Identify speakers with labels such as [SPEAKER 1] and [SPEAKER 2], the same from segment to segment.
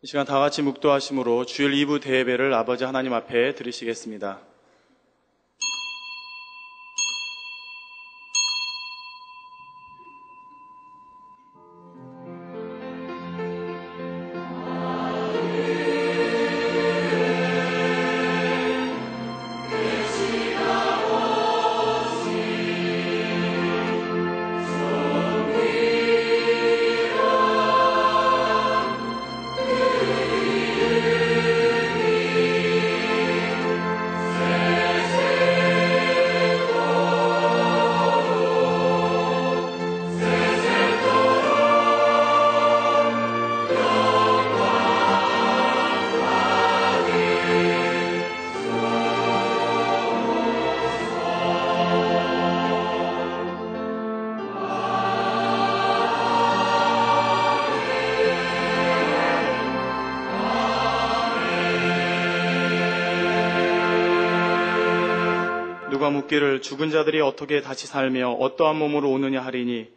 [SPEAKER 1] 이 시간 다 같이 묵도하심으로 주일 2부 대예배를 아버지 하나님 앞에 드리시겠습니다. 누가 묻기를 죽은 자들이 어떻게 다시 살며 어떠한 몸으로 오느냐 하리니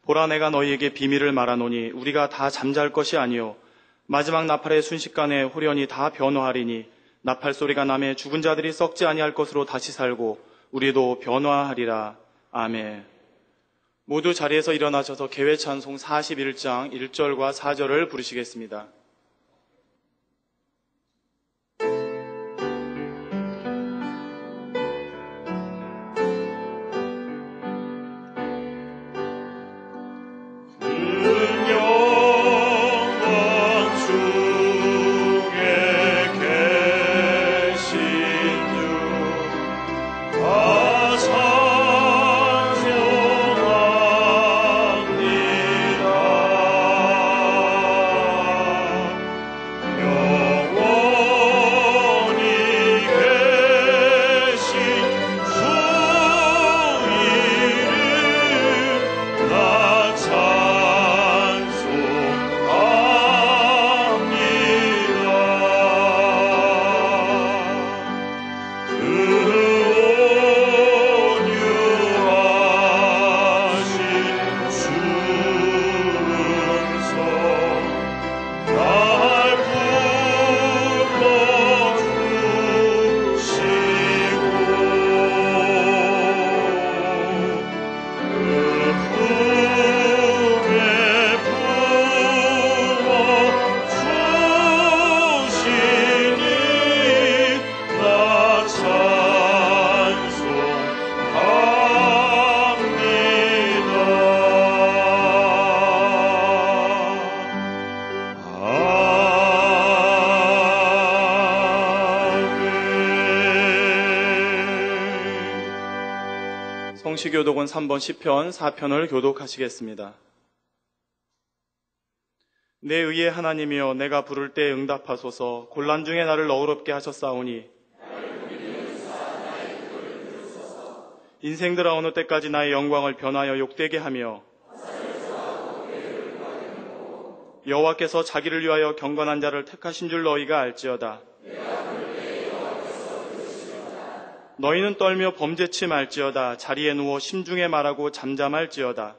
[SPEAKER 1] 보라 내가 너희에게 비밀을 말하노니 우리가 다 잠잘 것이 아니요 마지막 나팔의 순식간에 홀연히 다 변화하리니 나팔 소리가 나매 죽은 자들이 썩지 아니할 것으로 다시 살고 우리도 변화하리라. 아멘. 모두 자리에서 일어나셔서 개회 찬송 41장 1절과 4절을 부르시겠습니다. 성시교독은 3번 시편 4편을 교독하시겠습니다. 내 의의 하나님이여 내가 부를 때 응답하소서. 곤란 중에 나를 너그럽게 하셨사오니 인생들아 어느 때까지 나의 영광을 변하여 욕되게 하며 여호와께서 자기를 위하여 경건한 자를 택하신 줄 너희가 알지어다. 너희는 떨며 범죄치 말지어다. 자리에 누워 심중에 말하고 잠잠할지어다.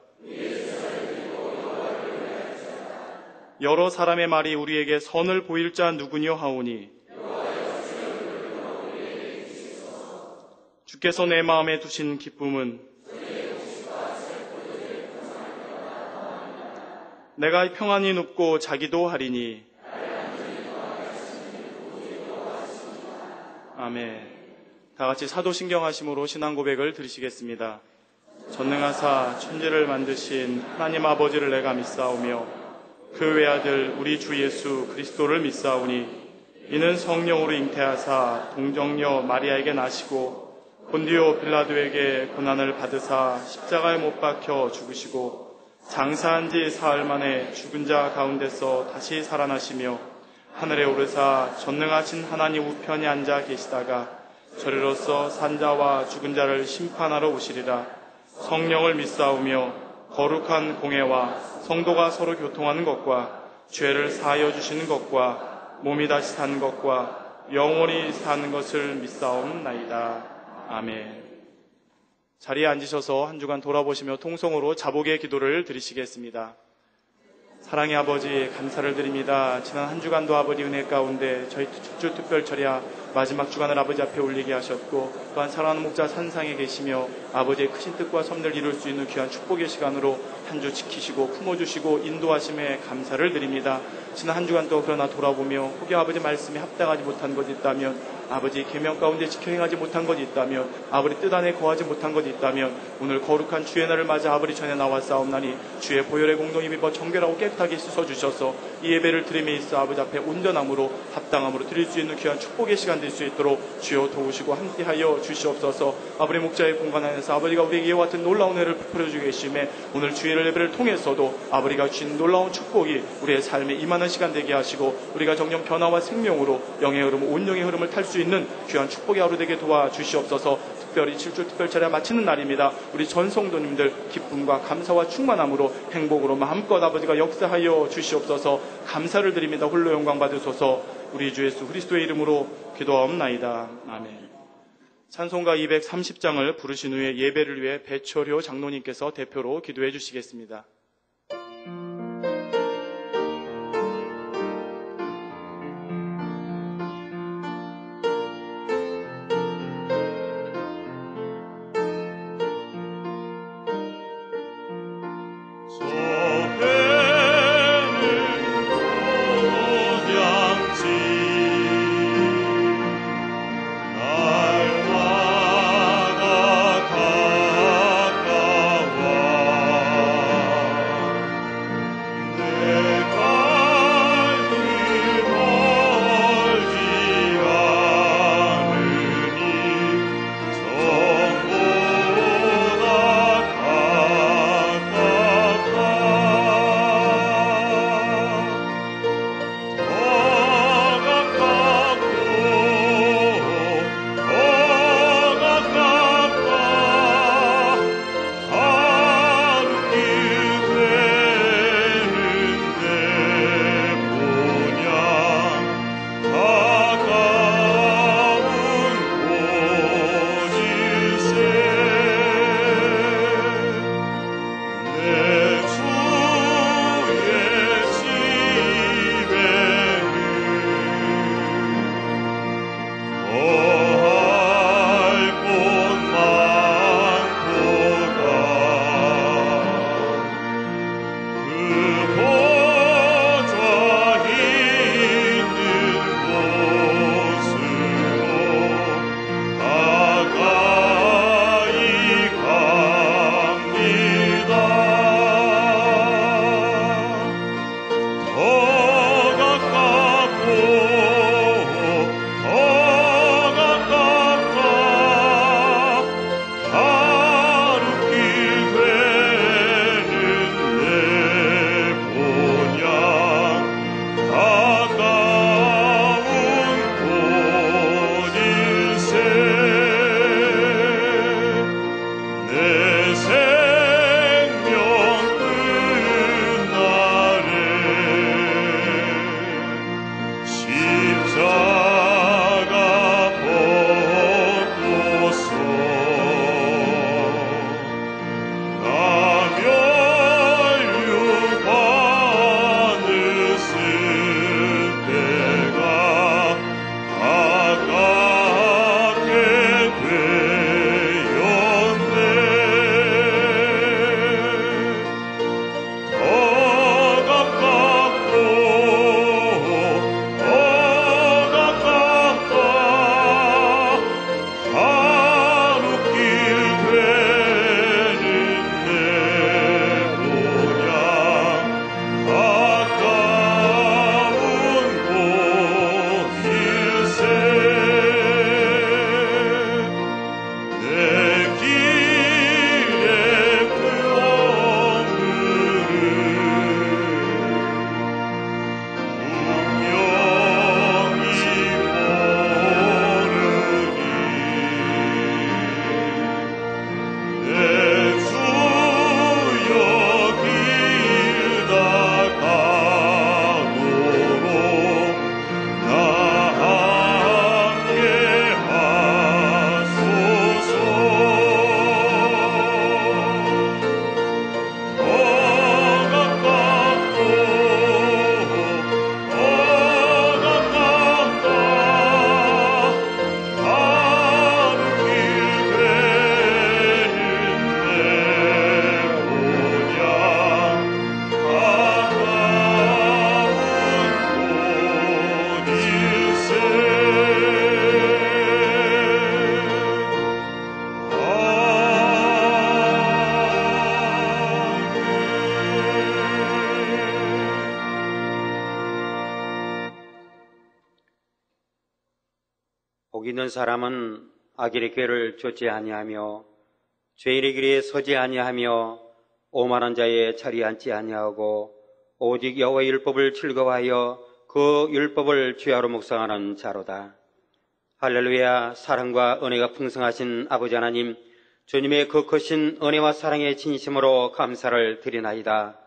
[SPEAKER 1] 여러 사람의 말이 우리에게 선을 보일 자 누구뇨 하오니 주께서 내 마음에 두신 기쁨은 내가 평안히 눕고 자기도 하리니. 아멘. 다 같이 사도신경 하심으로 신앙 고백을 드리시겠습니다. 전능하사 천지를 만드신 하나님 아버지를 내가 믿사오며 그 외아들 우리 주 예수 그리스도를 믿사오니 이는 성령으로 잉태하사 동정녀 마리아에게 나시고 본디오 빌라도에게 고난을 받으사 십자가에 못 박혀 죽으시고 장사한 지 사흘 만에 죽은 자 가운데서 다시 살아나시며 하늘에 오르사 전능하신 하나님 우편에 앉아 계시다가 저리로서 산자와 죽은 자를 심판하러 오시리라. 성령을 믿사오며 거룩한 공회와 성도가 서로 교통하는 것과 죄를 사하여 주시는 것과 몸이 다시 사는 것과 영원히 사는 것을 믿사옵나이다. 아멘. 자리에 앉으셔서 한 주간 돌아보시며 통성으로 자복의 기도를 드리시겠습니다. 사랑의 아버지, 감사를 드립니다. 지난 한 주간도 아버지 은혜 가운데 저희 축주 특별철야 마지막 주간을 아버지 앞에 올리게 하셨고, 또한 사랑하는 목자 산상에 계시며 아버지의 크신 뜻과 섭리를 이룰 수 있는 귀한 축복의 시간으로 한 주 지키시고 품어주시고 인도하심에 감사를 드립니다. 지난 한 주간 또 그러나 돌아보며 혹여 아버지 말씀에 합당하지 못한 것이 있다면, 아버지 계명 가운데 지켜 행하지 못한 것이 있다면, 아버지 뜻 안에 거하지 못한 것이 있다면, 오늘 거룩한 주의 날을 맞아 아버지 전에 나와 싸움나니 주의 보혈의 공동이 입어 정결하고 깨끗하게 씻어주셔서 이 예배를 드림에 있어 아버지 앞에 온전함으로 합당함으로 드릴 수 있는 귀한 축복의 시간 될 수 있도록 주여 도우시고 함께하여 주시옵소서. 아버지 목자의 공간 안에서 아버지가 우리에게 이와 같은 놀라운 은혜를 베풀어주고 계심에 오늘 주의 예배를 통해서도 아버지가 주신 놀라운 축복이 우리의 삶에 임하는 시간 되게 하시고, 우리가 정령 변화와 생명으로 영의 흐름, 온영의 흐름을 탈 수 있는 귀한 축복의 하루 되게 도와주시옵소서. 특별히 7주 특별차례 마치는 날입니다. 우리 전 성도님들 기쁨과 감사와 충만함으로 행복으로 마음껏 아버지가 역사하여 주시옵소서. 감사를 드립니다. 홀로 영광 받으소서. 우리 주 예수 그리스도의 이름으로 기도하옵나이다. 아멘. 찬송가 230장을 부르신 후에 예배를 위해 배철효 장로님께서 대표로 기도해 주시겠습니다.
[SPEAKER 2] 날마다 가까워 복 있는 사람은 악인의 꾀를 쫓지 아니하며 죄인의 길에 서지 아니하며 오만한 자의 자리에 앉지 아니하고 오직 여호와의 율법을 즐거워하여 그 율법을 주야로 묵상하는 자로다. 할렐루야. 사랑과 은혜가 풍성하신 아버지 하나님, 주님의 그 크신 은혜와 사랑의 진심으로 감사를 드리나이다.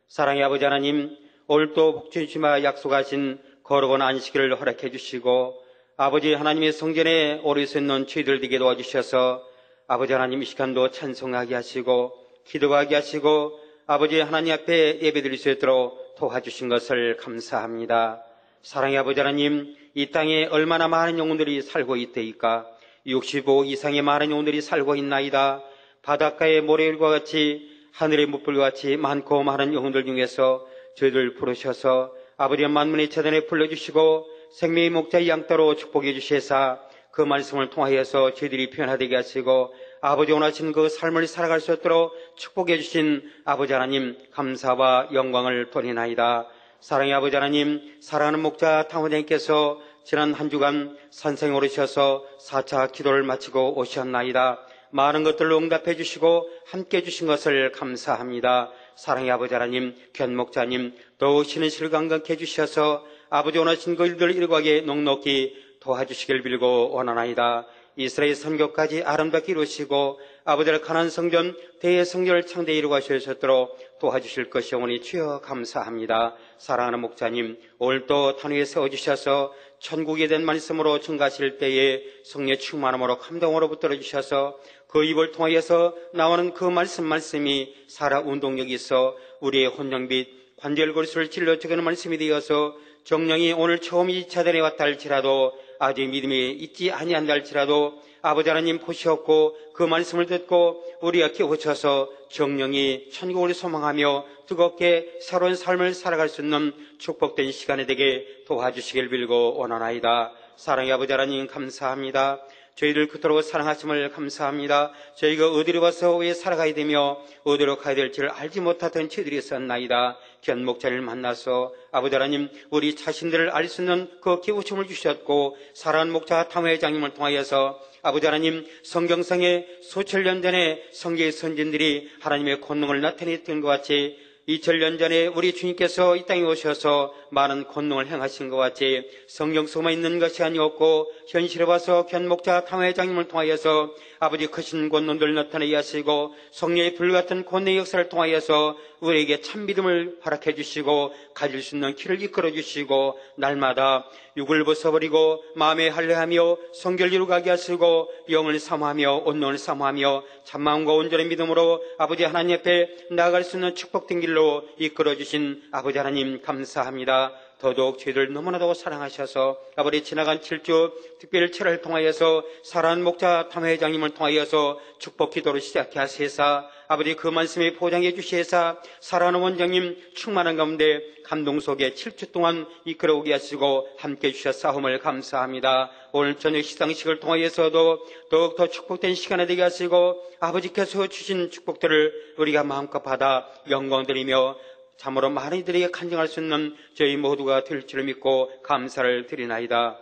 [SPEAKER 2] 사랑의 아버지 하나님, 오늘도 복주시마 약속하신 거룩한 안식일을 허락해 주시고 아버지 하나님의 성전에 오래 서 있는 저희들 되게 도와주셔서 아버지 하나님 이 시간도 찬송하게 하시고 기도하게 하시고 아버지 하나님 앞에 예배드릴 수 있도록 도와주신 것을 감사합니다. 사랑의 아버지 하나님, 이 땅에 얼마나 많은 영혼들이 살고 있대이까. 65 이상의 많은 영혼들이 살고 있나이다. 바닷가의 모래일과 같이 하늘의 뭇불과 같이 많고 많은 영혼들 중에서 저희들 부르셔서 아버지 만문의 차단에 불러주시고 생명의 목자 양따로 축복해 주시사 그 말씀을 통하여서 저희들이 변화되게 하시고 아버지 원하신 그 삶을 살아갈 수 있도록 축복해 주신 아버지 하나님 감사와 영광을 돌리나이다. 사랑의 아버지 하나님, 사랑하는 목자 탕원장님께서 지난 한 주간 산성에 오르셔서 4차 기도를 마치고 오셨나이다. 많은 것들로 응답해 주시고 함께 해 주신 것을 감사합니다. 사랑의 아버지 하나님, 견 목자님 더욱 신의 실을 강건케 해 주셔서 아버지 원하신 그 일들을 일과하게 넉넉히 도와주시길 빌고 원하나이다. 이스라엘 선교까지 아름답게 이루시고 아버지를 가난 성전 대성전을 창대히 이루어 주셨도록 도와주실 것이오니 주여 감사합니다. 사랑하는 목자님, 오늘도 단위에 세워주셔서 천국에 대한 말씀으로 증가하실 때에 성령 충만함으로 감동으로 붙들어 주셔서 그 입을 통하여서 나오는 그 말씀이 살아 운동력이 있어 우리의 혼령 및 관절 골수를 찔러 죽이는 말씀이 되어서 정령이 오늘 처음 이 차단에 왔다 할지라도 아직 믿음이 있지 아니한다 할지라도 아버지 하나님 보시옵고 그 말씀을 듣고 우리가 깨우쳐서 정령이 천국을 소망하며 뜨겁게 새로운 삶을 살아갈 수 있는 축복된 시간이 되게 도와주시길 빌고 원하나이다. 사랑의 아버지 하나님 감사합니다. 저희를 그토록 사랑하심을 감사합니다. 저희가 어디로 가서 왜 살아가야 되며 어디로 가야 될지를 알지 못하던 저희들이 있었나이다. 견 목자를 만나서 아버지 하나님 우리 자신들을 알 수 있는 그 깨우침을 주셨고 사랑하는 목자 탐회장님을 통하여서 아버지 하나님 성경상에 수천 년 전에 성경의 선진들이 하나님의 권능을 나타냈던 것 같이 2000년 전에 우리 주님께서 이 땅에 오셔서 많은 권능을 행하신 것 같이 성경 속에만 있는 것이 아니었고 현실에 와서 견목자 탐회장님을 통하여서 아버지 크신 권능들 나타내게 하시고 성령의 불같은 권능의 역사를 통하여서 우리에게 참 믿음을 허락해 주시고 가질 수 있는 길을 이끌어 주시고 날마다 육을 벗어버리고 마음에 할례하며 성결 이루가게 하시고 영을 사모하며 온전을 사모하며 참마음과 온전한 믿음으로 아버지 하나님 앞에 나아갈 수 있는 축복된 길로 이끌어 주신 아버지 하나님 감사합니다. 더더욱 저희들 너무나도 사랑하셔서 아버지 지나간 7주 특별체를 통하여서 사랑하는 목자 탐회장님을 통하여서 축복 기도를 시작해 하시사 아버지 그 말씀에 보장해 주시사 사랑하는 원장님 충만한 가운데 감동 속에 7주 동안 이끌어오게 하시고 함께해 주셔서 싸움을 감사합니다. 오늘 저녁 시상식을 통하여서도 더욱더 축복된 시간이 되게 하시고 아버지께서 주신 축복들을 우리가 마음껏 받아 영광드리며 참으로 많은 이들에게 간증할 수 있는 저희 모두가 될 줄 믿고 감사를 드리나이다.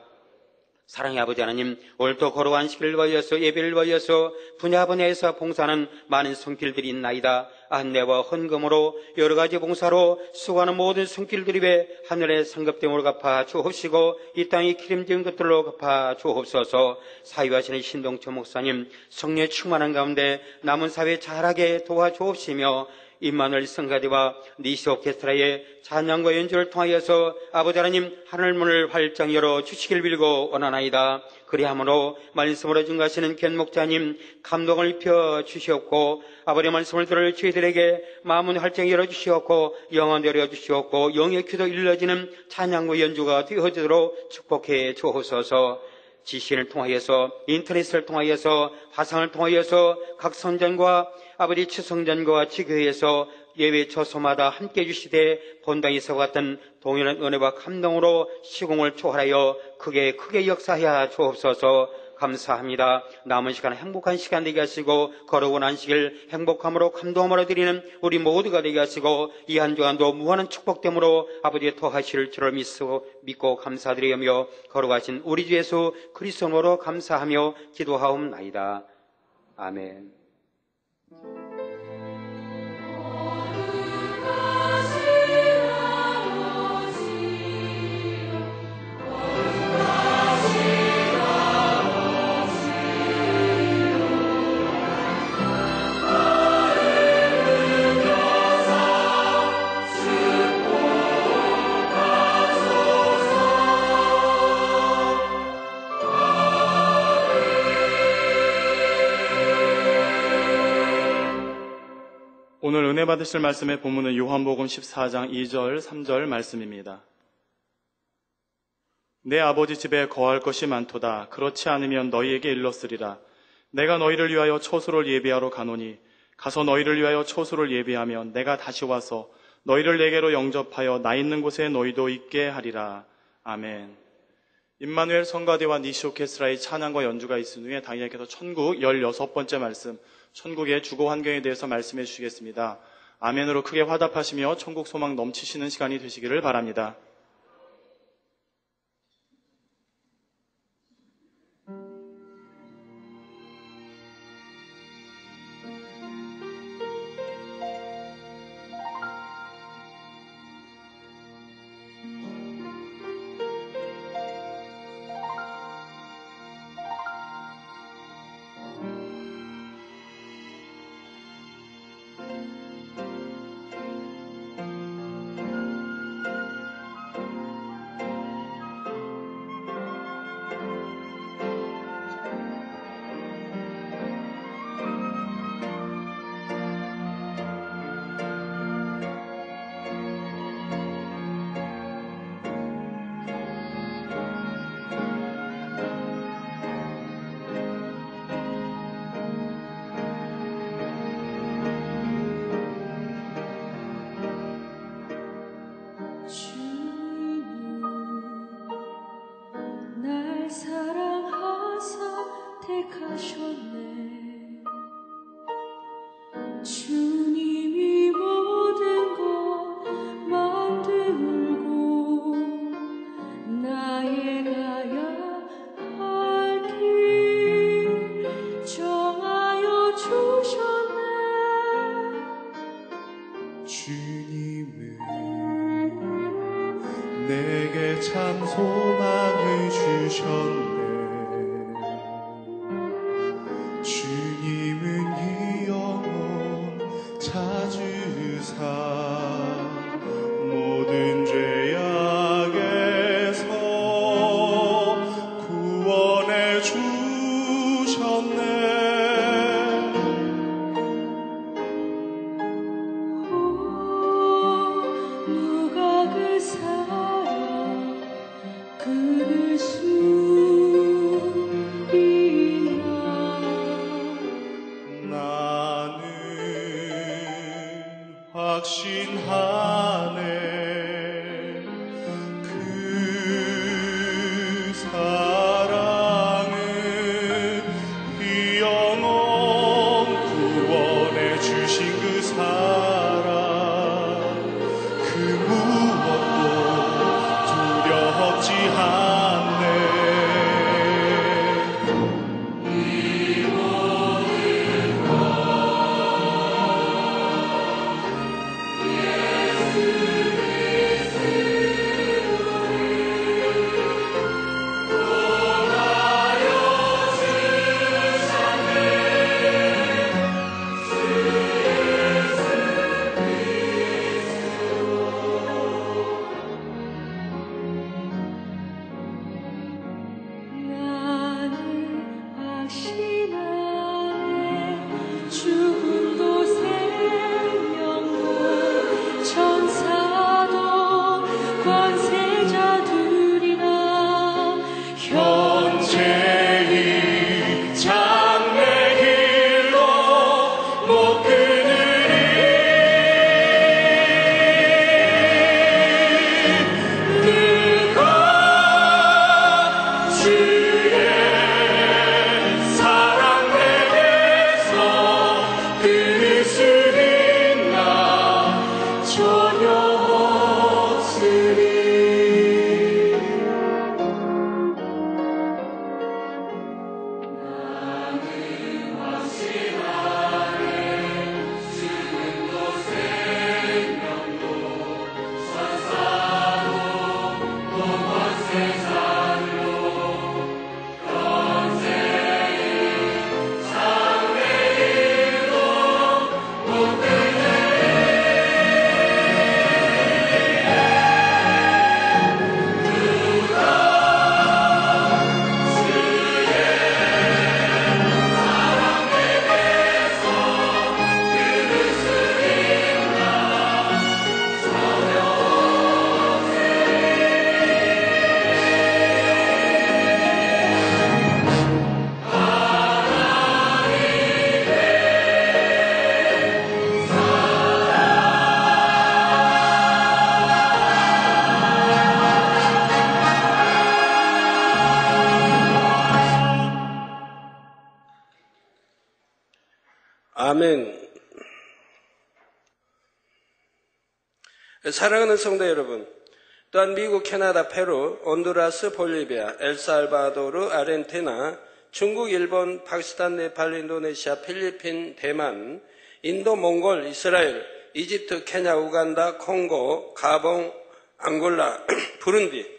[SPEAKER 2] 사랑의 아버지 하나님, 오늘도 거룩한 안식일을 위하여서 예배를 위하여서 분야에서 봉사하는 많은 손길들이 있나이다. 안내와 헌금으로 여러 가지 봉사로 수고하는 모든 손길들이 왜 하늘의 상급됨으로 갚아 주옵시고 이 땅의 기름진 것들로 갚아 주옵소서. 사유하시는 신동철 목사님 성령의 충만한 가운데 남은 사회 잘하게 도와주옵시며 임마누엘 성가대와 니시 오케스트라의 찬양과 연주를 통하여서 아버지 하나님 하늘문을 활짝 열어 주시길 빌고 원하나이다. 그리함으로 말씀으로 증가하시는 견 목자님 감동을 입혀 주시옵고 아버지 말씀을 들을 저희들에게 마음을 활짝 열어 주시옵고 영혼 내려 주시옵고 영의 귀도 일러지는 찬양과 연주가 되어지도록 축복해 주옵소서. 지신을 통하여서 인터넷을 통하여서 화상을 통하여서 각 선전과 아버지 추성전과 지교회에서 예배 처소마다 함께 해주시되 본당에서 같은 동일한 은혜와 감동으로 시공을 초월하여 크게 역사하여 주옵소서. 감사합니다. 남은 시간 행복한 시간 되게 하시고 걸어온 안식일 행복함으로 감동함으로 드리는 우리 모두가 되게 하시고 이 한 주간도 무한한 축복됨으로 아버지의 더하실 줄을 믿고 감사드리며 걸어가신 우리 주 예수 그리스도로 감사하며 기도하옵나이다. 아멘.
[SPEAKER 1] 오늘 은혜 받으실 말씀의 본문은 요한복음 14장 2절, 3절 말씀입니다. 내 아버지 집에 거할 것이 많도다. 그렇지 않으면 너희에게 일렀으리라. 내가 너희를 위하여 처소를 예비하러 가노니 가서 너희를 위하여 처소를 예비하면 내가 다시 와서 너희를 내게로 영접하여 나 있는 곳에 너희도 있게 하리라. 아멘. 임마누엘 성가대와 니시 오케스트라의 찬양과 연주가 있은 후에 당회장께서 천국 16번째 말씀, 천국의 주거 환경에 대해서 말씀해 주시겠습니다. 아멘으로 크게 화답하시며 천국 소망 넘치시는 시간이 되시기를 바랍니다.
[SPEAKER 3] 주님이 모든 것 만들고 나의 가야 할 길 정하여 주셨네.
[SPEAKER 4] 주님은 내게 참 소망을 주셨네. 주님은 이 영혼 찾으사 모든 죄악에서 구원해 주셨네.
[SPEAKER 3] 누가 그 사랑 끊을 수 있나.
[SPEAKER 4] 나는 확신하네. 그 사랑은 이 영혼 구원해 주신 그 사랑, 그 무엇도 두렵지 않아.
[SPEAKER 5] 아멘. 사랑하는 성도 여러분, 또한 미국, 캐나다, 페루, 온두라스, 볼리비아, 엘살바도르, 아르헨티나, 중국, 일본, 파키스탄, 네팔, 인도네시아, 필리핀, 대만, 인도, 몽골, 이스라엘, 이집트, 케냐, 우간다, 콩고, 가봉, 앙골라, 부룬디,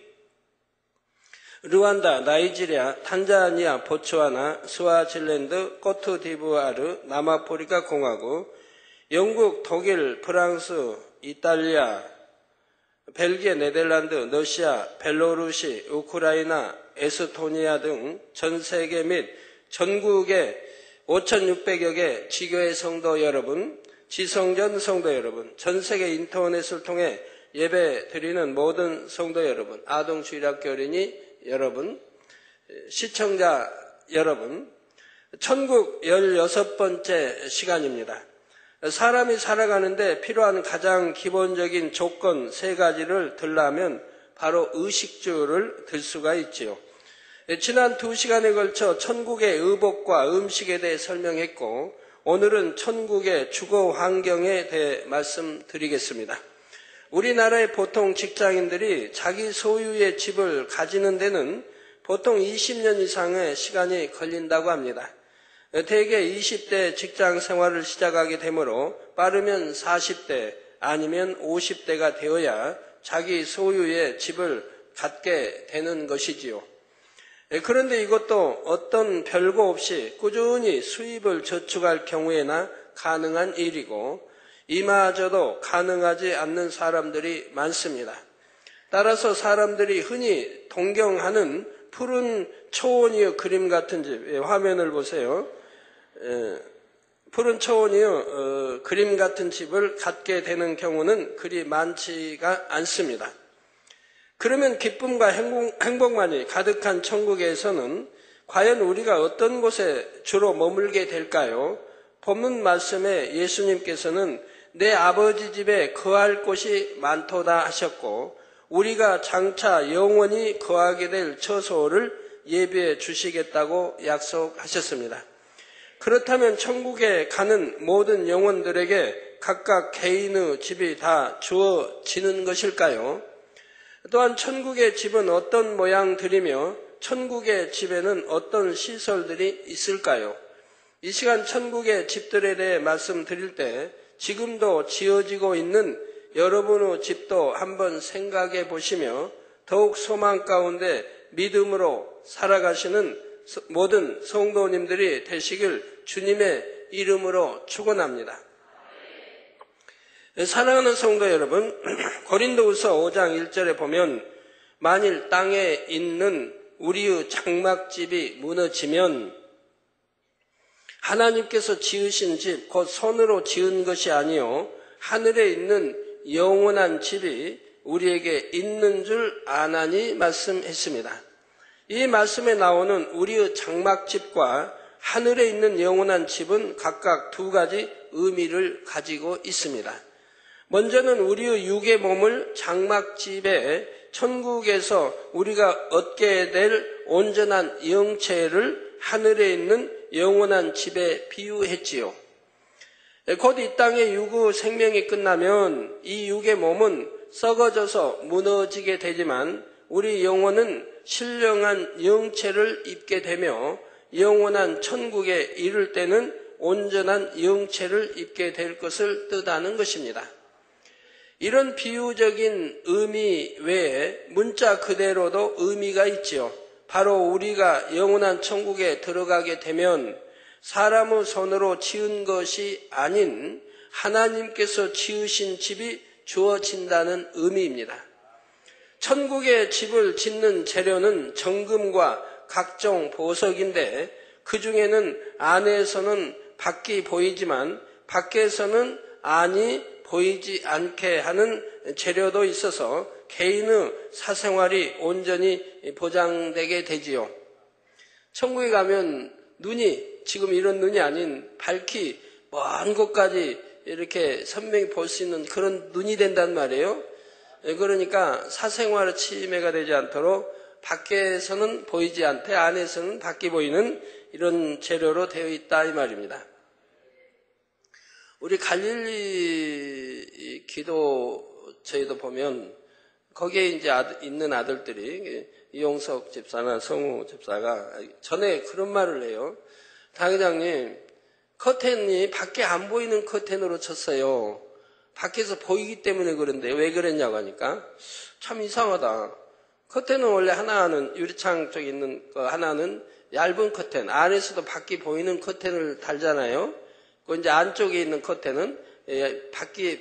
[SPEAKER 5] 르완다, 나이지리아, 탄자니아, 보츠와나, 스와질랜드, 코트디부아르, 남아프리카 공화국, 영국, 독일, 프랑스, 이탈리아, 벨기에, 네덜란드, 러시아, 벨로루시, 우크라이나, 에스토니아 등 전 세계 및 전국의 5,600여 개 지교회 성도 여러분, 지성전 성도 여러분, 전 세계 인터넷을 통해 예배 드리는 모든 성도 여러분, 아동주일학교 어린이 여러분, 시청자 여러분, 천국 16번째 시간입니다. 사람이 살아가는데 필요한 가장 기본적인 조건 3가지를 들라면 바로 의식주를 들 수가 있지요. 지난 2시간에 걸쳐 천국의 의복과 음식에 대해 설명했고, 오늘은 천국의 주거 환경에 대해 말씀드리겠습니다. 우리나라의 보통 직장인들이 자기 소유의 집을 가지는 데는 보통 20년 이상의 시간이 걸린다고 합니다. 대개 20대 직장 생활을 시작하게 되므로 빠르면 40대 아니면 50대가 되어야 자기 소유의 집을 갖게 되는 것이지요. 그런데 이것도 어떤 별거 없이 꾸준히 수입을 저축할 경우에나 가능한 일이고, 이마저도 가능하지 않는 사람들이 많습니다. 따라서 사람들이 흔히 동경하는 푸른 초원이의 그림 같은 집, 화면을 보세요. 푸른 초원이의 그림 같은 집을 갖게 되는 경우는 그리 많지가 않습니다. 그러면 기쁨과 행복만이 가득한 천국에서는 과연 우리가 어떤 곳에 주로 머물게 될까요? 본문 말씀에 예수님께서는 내 아버지 집에 거할 곳이 많도다 하셨고, 우리가 장차 영원히 거하게 될 처소를 예비해 주시겠다고 약속하셨습니다. 그렇다면 천국에 가는 모든 영혼들에게 각각 개인의 집이 다 주어지는 것일까요? 또한 천국의 집은 어떤 모양들이며 천국의 집에는 어떤 시설들이 있을까요? 이 시간 천국의 집들에 대해 말씀드릴 때 지금도 지어지고 있는 여러분의 집도 한번 생각해 보시며 더욱 소망 가운데 믿음으로 살아가시는 모든 성도님들이 되시길 주님의 이름으로 축원합니다. 사랑하는 성도 여러분, 고린도후서 5장 1절에 보면 만일 땅에 있는 우리의 장막집이 무너지면 하나님께서 지으신 집, 곧 손으로 지은 것이 아니요 하늘에 있는 영원한 집이 우리에게 있는 줄 아나니 말씀했습니다. 이 말씀에 나오는 우리의 장막집과 하늘에 있는 영원한 집은 각각 2가지 의미를 가지고 있습니다. 먼저는 우리의 육의 몸을 장막집에 천국에서 우리가 얻게 될 온전한 영체를 하늘에 있는 영원한 집에 비유했지요. 곧 이 땅의 육의 생명이 끝나면 이 육의 몸은 썩어져서 무너지게 되지만 우리 영혼은 신령한 영체를 입게 되며 영원한 천국에 이를 때는 온전한 영체를 입게 될 것을 뜻하는 것입니다. 이런 비유적인 의미 외에 문자 그대로도 의미가 있지요. 바로 우리가 영원한 천국에 들어가게 되면 사람의 손으로 지은 것이 아닌 하나님께서 지으신 집이 주어진다는 의미입니다. 천국의 집을 짓는 재료는 정금과 각종 보석인데 그 중에는 안에서는 밖이 보이지만 밖에서는 안이 보이지 않게 하는 재료도 있어서 개인의 사생활이 온전히 보장되게 되지요. 천국에 가면 눈이 지금 이런 눈이 아닌 밝기 먼 곳까지 이렇게 선명히 볼 수 있는 그런 눈이 된단 말이에요. 그러니까 사생활의 침해가 되지 않도록 밖에서는 보이지 않되 안에서는 밖이 보이는 이런 재료로 되어 있다 이 말입니다. 우리 갈릴리 기도처에도 보면 거기에 이제 있는 아들들이 이용석 집사나 성우 집사가 전에 그런 말을 해요. 당회장님, 커튼이 밖에 안 보이는 커튼으로 쳤어요. 밖에서 보이기 때문에 그런데 왜 그랬냐고 하니까 참 이상하다. 커튼은 원래 하나는 유리창 쪽에 있는 거 하나는 얇은 커튼, 안에서도 밖이 보이는 커튼을 달잖아요. 그 이제 안쪽에 있는 커튼은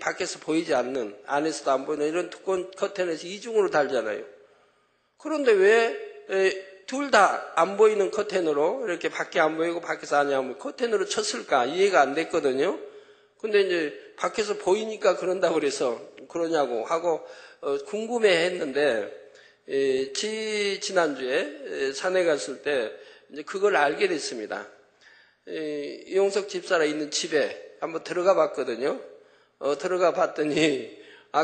[SPEAKER 5] 밖에서 보이지 않는, 안에서도 안 보이는 이런 두꺼운 커튼에서 이중으로 달잖아요. 그런데 왜 둘 다 안 보이는 커튼으로 이렇게 밖에 안 보이고 밖에서 안이 안 보이고 커튼으로 쳤을까 이해가 안 됐거든요. 근데 이제 밖에서 보이니까 그런다고 그래서 그러냐고 하고 궁금해 했는데 지난주에 산에 갔을 때 이제 그걸 알게 됐습니다. 이용석 집사라 있는 집에 한번 들어가 봤거든요. 들어가 봤더니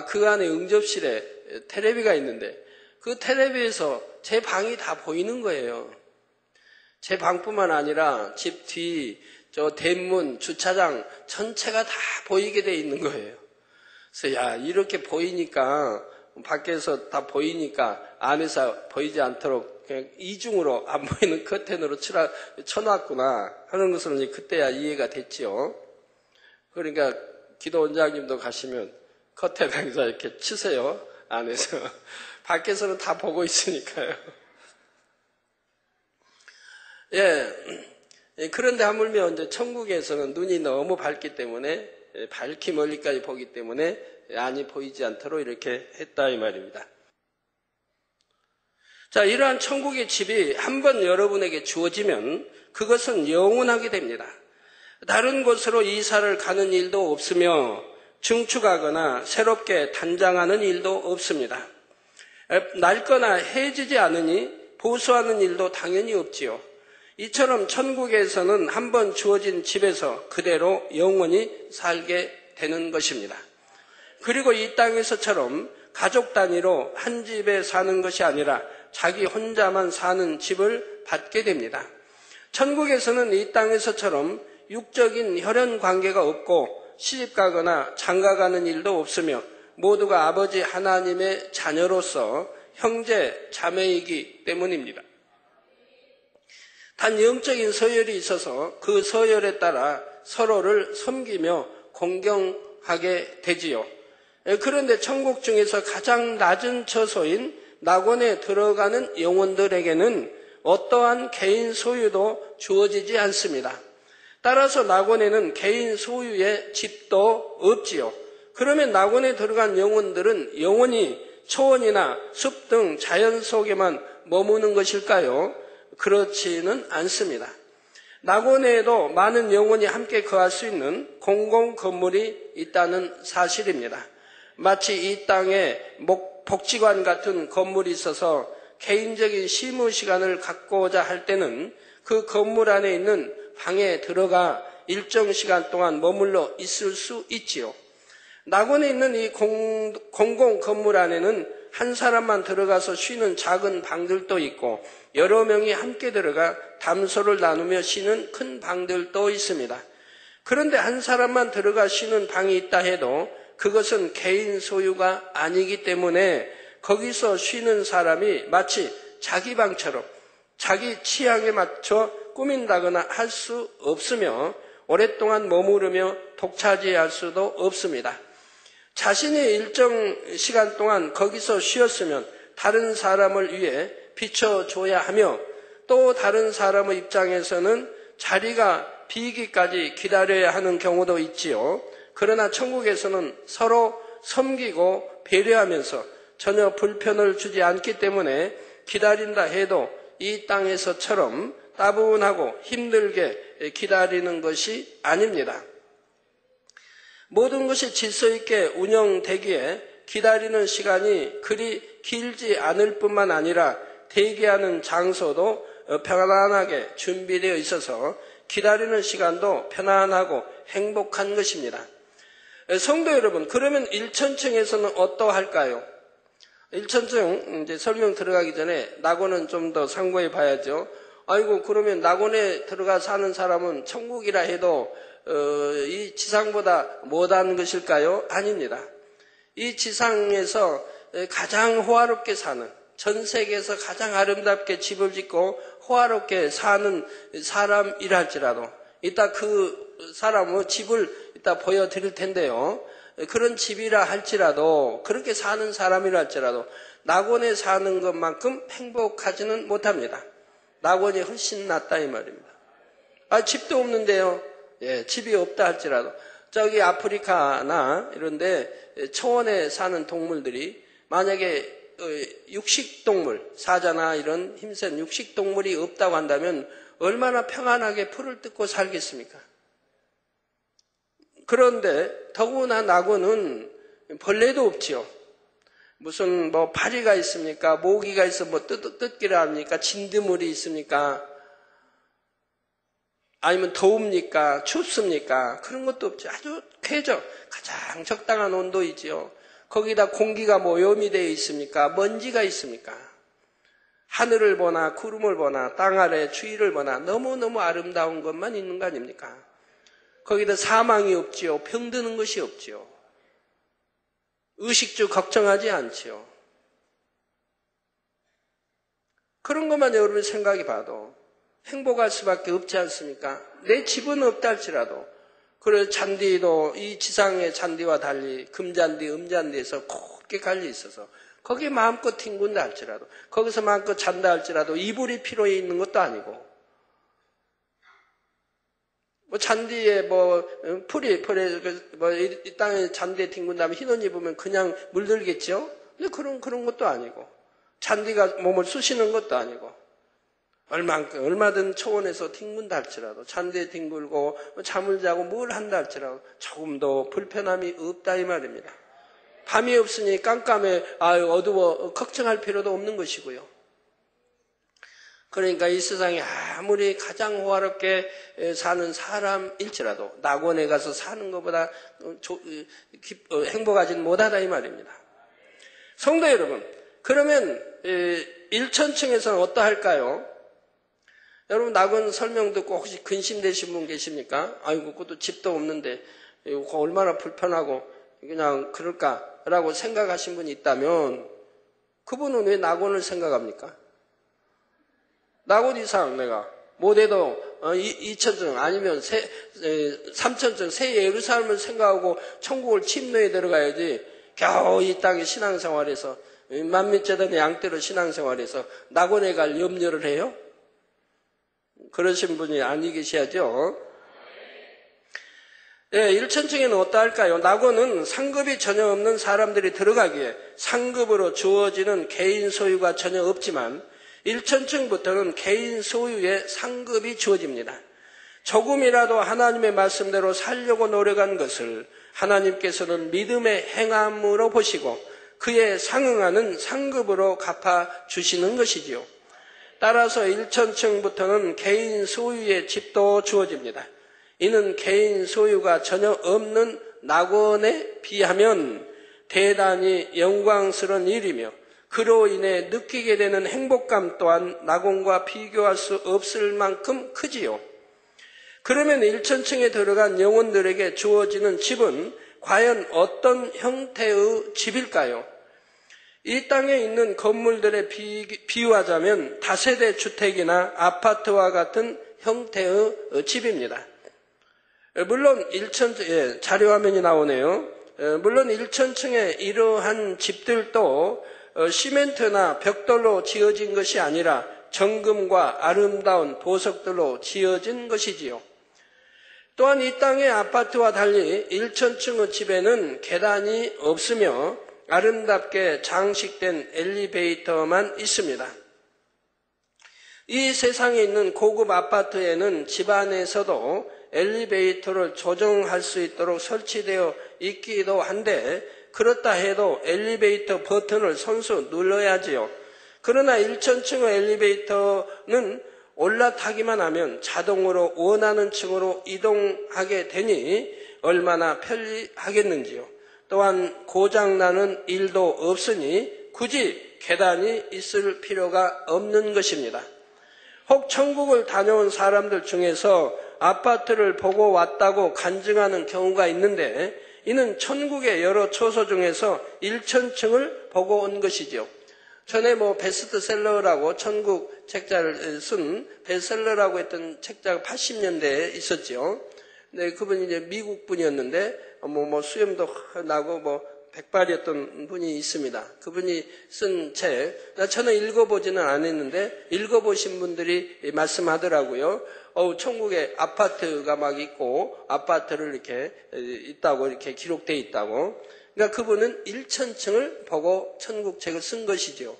[SPEAKER 5] 그 안에 응접실에 텔레비가 있는데 그 텔레비에서 제 방이 다 보이는 거예요. 제 방뿐만 아니라 집 뒤, 저 대문, 주차장 전체가 다 보이게 돼 있는 거예요. 그래서 이렇게 보이니까 밖에서 다 보이니까 안에서 보이지 않도록 그냥 이중으로 안 보이는 커튼으로 쳐놨구나 하는 것을 이제 그때야 이해가 됐지요. 그러니까 기도 원장님도 가시면 커튼 항상 이렇게 치세요. 안에서. 밖에서는 다 보고 있으니까요. 그런데 하물며 이제 천국에서는 눈이 너무 밝기 때문에 밝히 멀리까지 보기 때문에 안이 보이지 않도록 이렇게 했다 이 말입니다. 자, 이러한 천국의 집이 한번 여러분에게 주어지면 그것은 영원하게 됩니다. 다른 곳으로 이사를 가는 일도 없으며 증축하거나 새롭게 단장하는 일도 없습니다. 낡거나 해지지 않으니 보수하는 일도 당연히 없지요. 이처럼 천국에서는 한번 주어진 집에서 그대로 영원히 살게 되는 것입니다. 그리고 이 땅에서처럼 가족 단위로 한 집에 사는 것이 아니라 자기 혼자만 사는 집을 받게 됩니다. 천국에서는 이 땅에서처럼 육적인 혈연 관계가 없고 시집가거나 장가가는 일도 없으며 모두가 아버지 하나님의 자녀로서 형제, 자매이기 때문입니다. 단 영적인 서열이 있어서 그 서열에 따라 서로를 섬기며 공경하게 되지요. 그런데 천국 중에서 가장 낮은 처소인 낙원에 들어가는 영혼들에게는 어떠한 개인 소유도 주어지지 않습니다. 따라서 낙원에는 개인 소유의 집도 없지요. 그러면 낙원에 들어간 영혼들은 영원히 초원이나 숲 등 자연 속에만 머무는 것일까요? 그렇지는 않습니다. 낙원에도 많은 영혼이 함께 거할 수 있는 공공 건물이 있다는 사실입니다. 마치 이 땅에 복지관 같은 건물이 있어서 개인적인 쉬무 시간을 갖고자 할 때는 그 건물 안에 있는 방에 들어가 일정 시간 동안 머물러 있을 수 있지요. 낙원에 있는 이 공공 건물 안에는 한 사람만 들어가서 쉬는 작은 방들도 있고 여러 명이 함께 들어가 담소를 나누며 쉬는 큰 방들도 있습니다. 그런데 한 사람만 들어가 쉬는 방이 있다 해도 그것은 개인 소유가 아니기 때문에 거기서 쉬는 사람이 마치 자기 방처럼 자기 취향에 맞춰 꾸민다거나 할 수 없으며 오랫동안 머무르며 독차지할 수도 없습니다. 자신이 일정 시간 동안 거기서 쉬었으면 다른 사람을 위해 비춰줘야 하며 또 다른 사람의 입장에서는 자리가 비기까지 기다려야 하는 경우도 있지요. 그러나 천국에서는 서로 섬기고 배려하면서 전혀 불편을 주지 않기 때문에 기다린다 해도 이 땅에서처럼 따분하고 힘들게 기다리는 것이 아닙니다. 모든 것이 질서 있게 운영되기에 기다리는 시간이 그리 길지 않을 뿐만 아니라 대기하는 장소도 편안하게 준비되어 있어서 기다리는 시간도 편안하고 행복한 것입니다. 성도 여러분, 그러면 1천층에서는 어떠할까요? 1천층 이제 설명 들어가기 전에 낙원은 좀 더 상고해 봐야죠. 아이고, 그러면 낙원에 들어가 사는 사람은 천국이라 해도 이 지상보다 못한 것일까요? 아닙니다. 이 지상에서 가장 호화롭게 사는, 전 세계에서 가장 아름답게 집을 짓고 호화롭게 사는 사람이랄지라도, 이따 그 사람의 집을 이따 보여드릴 텐데요. 그런 집이라 할지라도, 그렇게 사는 사람이라 할지라도 낙원에 사는 것만큼 행복하지는 못합니다. 낙원이 훨씬 낫다 이 말입니다. 집도 없는데요. 예, 집이 없다 할지라도 저기 아프리카나 이런데 초원에 사는 동물들이 만약에 육식동물, 사자나 이런 힘센 육식동물이 없다고 한다면 얼마나 평안하게 풀을 뜯고 살겠습니까? 그런데 더구나 낙원은 벌레도 없지요. 무슨 뭐 파리가 있습니까? 모기가 있어 뭐 뜯기를 합니까? 진드물이 있습니까? 아니면 더웁니까? 춥습니까? 그런 것도 없죠. 아주 쾌적, 가장 적당한 온도이지요. 거기다 공기가 뭐 오염이 되어 있습니까? 먼지가 있습니까? 하늘을 보나 구름을 보나 땅 아래 추위를 보나 너무너무 아름다운 것만 있는 거 아닙니까? 거기다 사망이 없지요. 병드는 것이 없지요. 의식주 걱정하지 않지요. 그런 것만 여러분이 생각해 봐도 행복할 수밖에 없지 않습니까? 내 집은 없다 할지라도, 그래 잔디도 이 지상의 잔디와 달리 금잔디, 음잔디에서 곱게 갈려 있어서 거기에 마음껏 뒹군다 할지라도, 거기서 마음껏 잔다 할지라도 이불이 필요해 있는 것도 아니고, 뭐 잔디에 뭐 풀이 뭐 이 땅에 잔디에 뒹군다면 흰 옷 입으면 그냥 물들겠죠? 근데 그런 것도 아니고, 잔디가 몸을 쑤시는 것도 아니고, 얼마든 초원에서 뒹군다 할지라도, 잔디에 뒹굴고 잠을 자고 뭘 한다 할지라도 조금도 불편함이 없다 이 말입니다. 밤이 없으니 깜깜해, 어두워 걱정할 필요도 없는 것이고요. 그러니까 이 세상에 아무리 가장 호화롭게 사는 사람일지라도 낙원에 가서 사는 것보다 행복하지는 못하다 이 말입니다. 성도 여러분, 그러면 1천층에서는 어떠할까요? 여러분 낙원 설명 듣고 혹시 근심되신 분 계십니까? 아이고 그것도 집도 없는데 이거 얼마나 불편하고 그냥 그럴까라고 생각하신 분이 있다면 그분은 왜 낙원을 생각합니까? 낙원 이상 내가 못해도 2천층 아니면 3천층 새 예루살렘을 생각하고 천국을 침노에 들어가야지 겨우 이 땅의 신앙생활에서 만민재단의 양떼로 신앙생활에서 낙원에 갈 염려를 해요? 그러신 분이 아니 계셔야죠. 예, 1천층에는 어떠할까요? 낙원은 상급이 전혀 없는 사람들이 들어가기에 상급으로 주어지는 개인 소유가 전혀 없지만 1천층부터는 개인 소유의 상급이 주어집니다. 조금이라도 하나님의 말씀대로 살려고 노력한 것을 하나님께서는 믿음의 행함으로 보시고 그에 상응하는 상급으로 갚아주시는 것이지요. 따라서 1천층부터는 개인 소유의 집도 주어집니다. 이는 개인 소유가 전혀 없는 낙원에 비하면 대단히 영광스러운 일이며 그로 인해 느끼게 되는 행복감 또한 낙원과 비교할 수 없을 만큼 크지요. 그러면 1천층에 들어간 영혼들에게 주어지는 집은 과연 어떤 형태의 집일까요? 이 땅에 있는 건물들에 비유하자면 다세대 주택이나 아파트와 같은 형태의 집입니다. 물론 1천층, 자료화면이 나오네요. 물론 1천층에 이러한 집들도 시멘트나 벽돌로 지어진 것이 아니라 정금과 아름다운 보석들로 지어진 것이지요. 또한 이 땅의 아파트와 달리 1천층의 집에는 계단이 없으며 아름답게 장식된 엘리베이터만 있습니다. 이 세상에 있는 고급 아파트에는 집 안에서도 엘리베이터를 조정할 수 있도록 설치되어 있기도 한데 그렇다 해도 엘리베이터 버튼을 손수 눌러야지요. 그러나 1천층의 엘리베이터는 올라타기만 하면 자동으로 원하는 층으로 이동하게 되니 얼마나 편리하겠는지요. 또한 고장나는 일도 없으니 굳이 계단이 있을 필요가 없는 것입니다. 혹 천국을 다녀온 사람들 중에서 아파트를 보고 왔다고 간증하는 경우가 있는데 이는 천국의 여러 초소 중에서 1000층을 보고 온 것이지요. 전에 베스트셀러라고 천국 책자를 쓴 베스트셀러라고 했던 책자가 80년대에 있었죠. 네, 그분이 이제 미국 분이었는데 수염도 나고 백발이었던 분이 있습니다. 그분이 쓴 책, 저는 읽어보지는 않았는데 읽어보신 분들이 말씀하더라고요. 천국에 아파트가 막 있고 아파트를 이렇게 있다고 이렇게 기록되어 있다고. 그러니까 그분은 1000층을 보고 천국 책을 쓴 것이죠.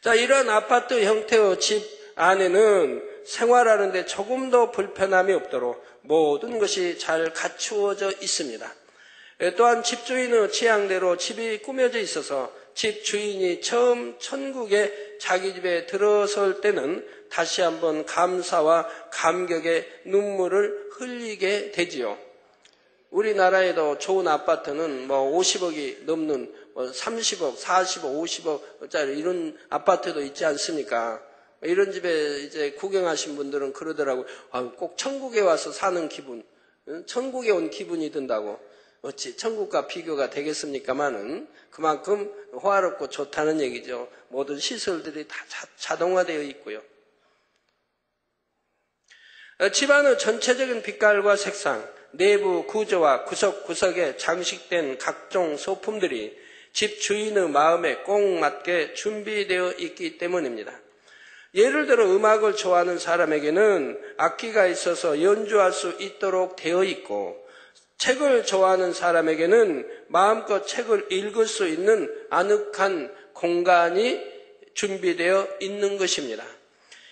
[SPEAKER 5] 자, 이런 아파트 형태의 집 안에는 생활하는데 조금도 불편함이 없도록 모든 것이 잘 갖추어져 있습니다. 또한 집주인의 취향대로 집이 꾸며져 있어서 집 주인이 처음 천국에 자기 집에 들어설 때는 다시 한번 감사와 감격의 눈물을 흘리게 되지요. 우리나라에도 좋은 아파트는 50억이 넘는 30억, 40억, 50억짜리 이런 아파트도 있지 않습니까? 이런 집에 이제 구경하신 분들은 그러더라고요. 꼭 천국에 와서 사는 기분, 천국에 온 기분이 든다고. 어찌 천국과 비교가 되겠습니까마는 그만큼 호화롭고 좋다는 얘기죠. 모든 시설들이 다 자동화되어 있고요. 집안의 전체적인 빛깔과 색상, 내부 구조와 구석구석에 장식된 각종 소품들이 집 주인의 마음에 꼭 맞게 준비되어 있기 때문입니다. 예를 들어 음악을 좋아하는 사람에게는 악기가 있어서 연주할 수 있도록 되어 있고, 책을 좋아하는 사람에게는 마음껏 책을 읽을 수 있는 아늑한 공간이 준비되어 있는 것입니다.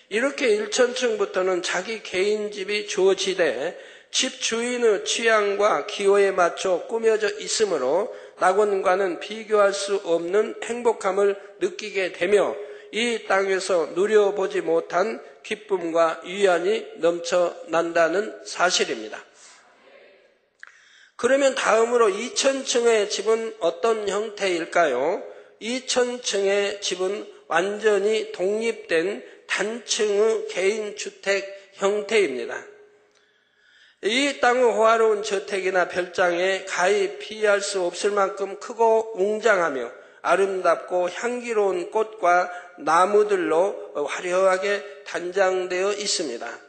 [SPEAKER 5] 이렇게 1000층부터는 자기 개인 집이 주어지되 집 주인의 취향과 기호에 맞춰 꾸며져 있으므로 낙원과는 비교할 수 없는 행복함을 느끼게 되며 이 땅에서 누려보지 못한 기쁨과 위안이 넘쳐난다는 사실입니다. 그러면 다음으로 2000층의 집은 어떤 형태일까요? 2000층의 집은 완전히 독립된 단층의 개인주택 형태입니다. 이 땅의 호화로운 저택이나 별장에 가히 비할 수 없을 만큼 크고 웅장하며 아름답고 향기로운 꽃과 나무들로 화려하게 단장되어 있습니다.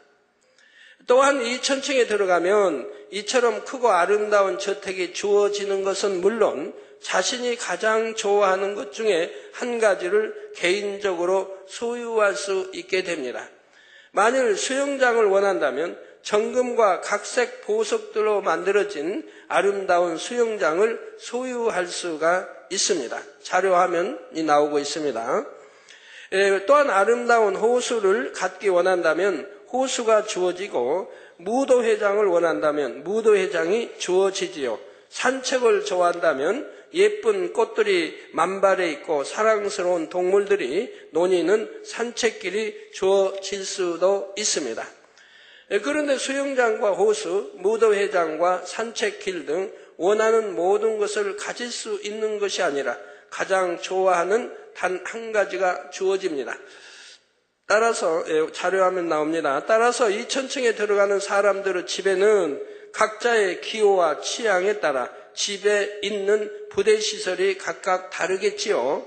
[SPEAKER 5] 또한 2000층에 들어가면 이처럼 크고 아름다운 저택이 주어지는 것은 물론 자신이 가장 좋아하는 것 중에 한 가지를 개인적으로 소유할 수 있게 됩니다. 만일 수영장을 원한다면 정금과 각색 보석들로 만들어진 아름다운 수영장을 소유할 수가 있습니다. 자료화면이 나오고 있습니다. 또한 아름다운 호수를 갖기 원한다면 호수가 주어지고, 무도회장을 원한다면 무도회장이 주어지지요. 산책을 좋아한다면 예쁜 꽃들이 만발해 있고 사랑스러운 동물들이 논이는 산책길이 주어질 수도 있습니다. 그런데 수영장과 호수, 무도회장과 산책길 등 원하는 모든 것을 가질 수 있는 것이 아니라 가장 좋아하는 단 한 가지가 주어집니다. 따라서 자료화면 나옵니다. 따라서 2000층에 들어가는 사람들의 집에는 각자의 기호와 취향에 따라 집에 있는 부대시설이 각각 다르겠지요.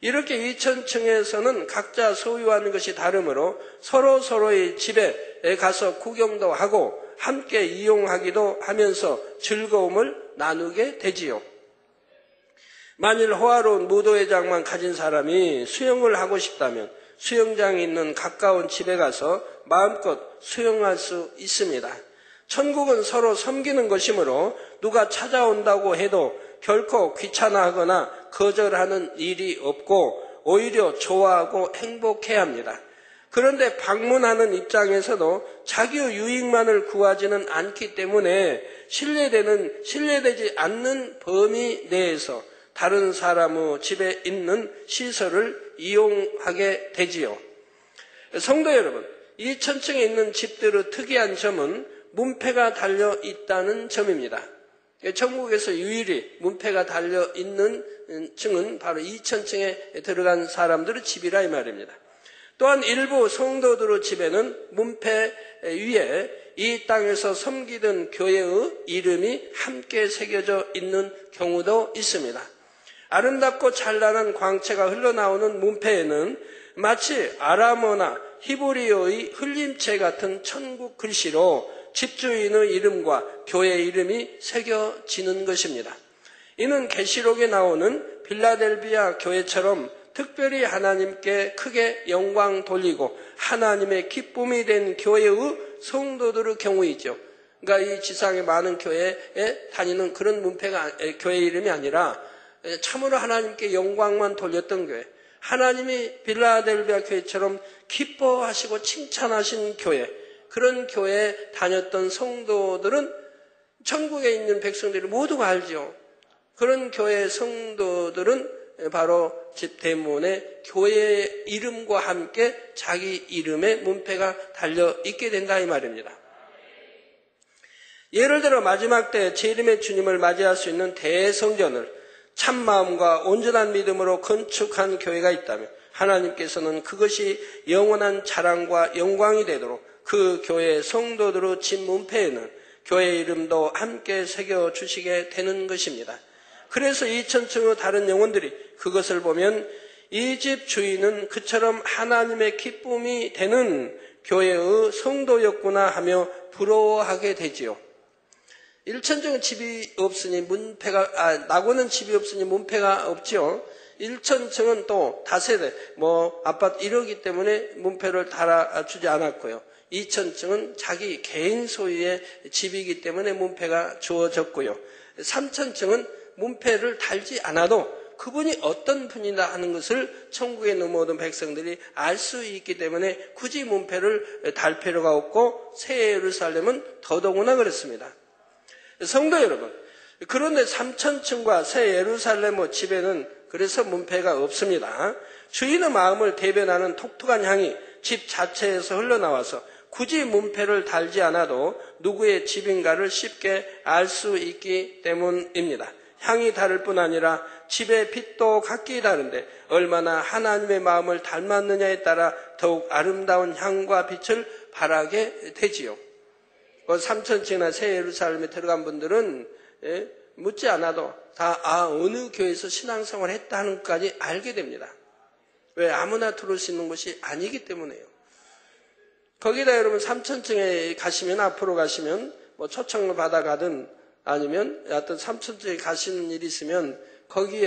[SPEAKER 5] 이렇게 2000층에서는 각자 소유하는 것이 다르므로 서로의 집에 가서 구경도 하고 함께 이용하기도 하면서 즐거움을 나누게 되지요. 만일 호화로운 무도회장만 가진 사람이 수영을 하고 싶다면 수영장이 있는 가까운 집에 가서 마음껏 수영할 수 있습니다. 천국은 서로 섬기는 것이므로 누가 찾아온다고 해도 결코 귀찮아하거나 거절하는 일이 없고 오히려 좋아하고 행복해합니다. 그런데 방문하는 입장에서도 자기의 유익만을 구하지는 않기 때문에 신뢰되지 않는 범위 내에서 다른 사람의 집에 있는 시설을 이용하게 되지요. 성도 여러분, 2000층에 있는 집들의 특이한 점은 문패가 달려 있다는 점입니다. 천국에서 유일히 문패가 달려 있는 층은 바로 2000층에 들어간 사람들의 집이라 이 말입니다. 또한 일부 성도들의 집에는 문패 위에 이 땅에서 섬기던 교회의 이름이 함께 새겨져 있는 경우도 있습니다. 아름답고 찬란한 광채가 흘러나오는 문패에는 마치 아람어나 히브리어의 흘림체 같은 천국 글씨로 집주인의 이름과 교회 이름이 새겨지는 것입니다. 이는 계시록에 나오는 빌라델비아 교회처럼 특별히 하나님께 크게 영광 돌리고 하나님의 기쁨이 된 교회의 성도들의 경우이죠. 그러니까 이 지상의 많은 교회에 다니는 그런 문패가 교회 이름이 아니라 참으로 하나님께 영광만 돌렸던 교회, 하나님이 빌라델비아 교회처럼 기뻐하시고 칭찬하신 교회, 그런 교회에 다녔던 성도들은 천국에 있는 백성들이 모두가 알죠. 그런 교회 성도들은 바로 집 대문에 교회의 이름과 함께 자기 이름의 문패가 달려 있게 된다 이 말입니다. 예를 들어 마지막 때 재림의 주님을 맞이할 수 있는 대성전을 참마음과 온전한 믿음으로 건축한 교회가 있다면 하나님께서는 그것이 영원한 자랑과 영광이 되도록 그 교회의 성도들의 집 문패에는 교회 이름도 함께 새겨주시게 되는 것입니다. 그래서 2000층의 다른 영혼들이 그것을 보면 이 집 주인은 그처럼 하나님의 기쁨이 되는 교회의 성도였구나 하며 부러워하게 되지요. 1000층은 집이 없으니 나고는 집이 없으니 문패가 없지요. 1000층은 또 다세대, 아파트 1억이기 때문에 문패를 달아주지 않았고요. 2000층은 자기 개인 소유의 집이기 때문에 문패가 주어졌고요. 3000층은 문패를 달지 않아도 그분이 어떤 분이다 하는 것을 천국에 있는 모든 백성들이 알 수 있기 때문에 굳이 문패를 달 필요가 없고 새 예루살렘은 더더구나 그렇습니다. 성도 여러분, 그런데 3000층과 새 예루살렘의 집에는 그래서 문패가 없습니다. 주인의 마음을 대변하는 독특한 향이 집 자체에서 흘러나와서 굳이 문패를 달지 않아도 누구의 집인가를 쉽게 알 수 있기 때문입니다. 향이 다를 뿐 아니라 집의 빛도 각기 다른데 얼마나 하나님의 마음을 닮았느냐에 따라 더욱 아름다운 향과 빛을 발하게 되지요. 3000층이나 새 예루살렘에 들어간 분들은 묻지 않아도 다 어느 교회에서 신앙생활 했다는 것까지 알게 됩니다. 왜? 아무나 들어올 수 있는 것이 아니기 때문에요. 거기다 여러분 3000층에 가시면, 앞으로 가시면 초청을 받아가든 아니면 어떤 3000층에 가시는 일이 있으면 거기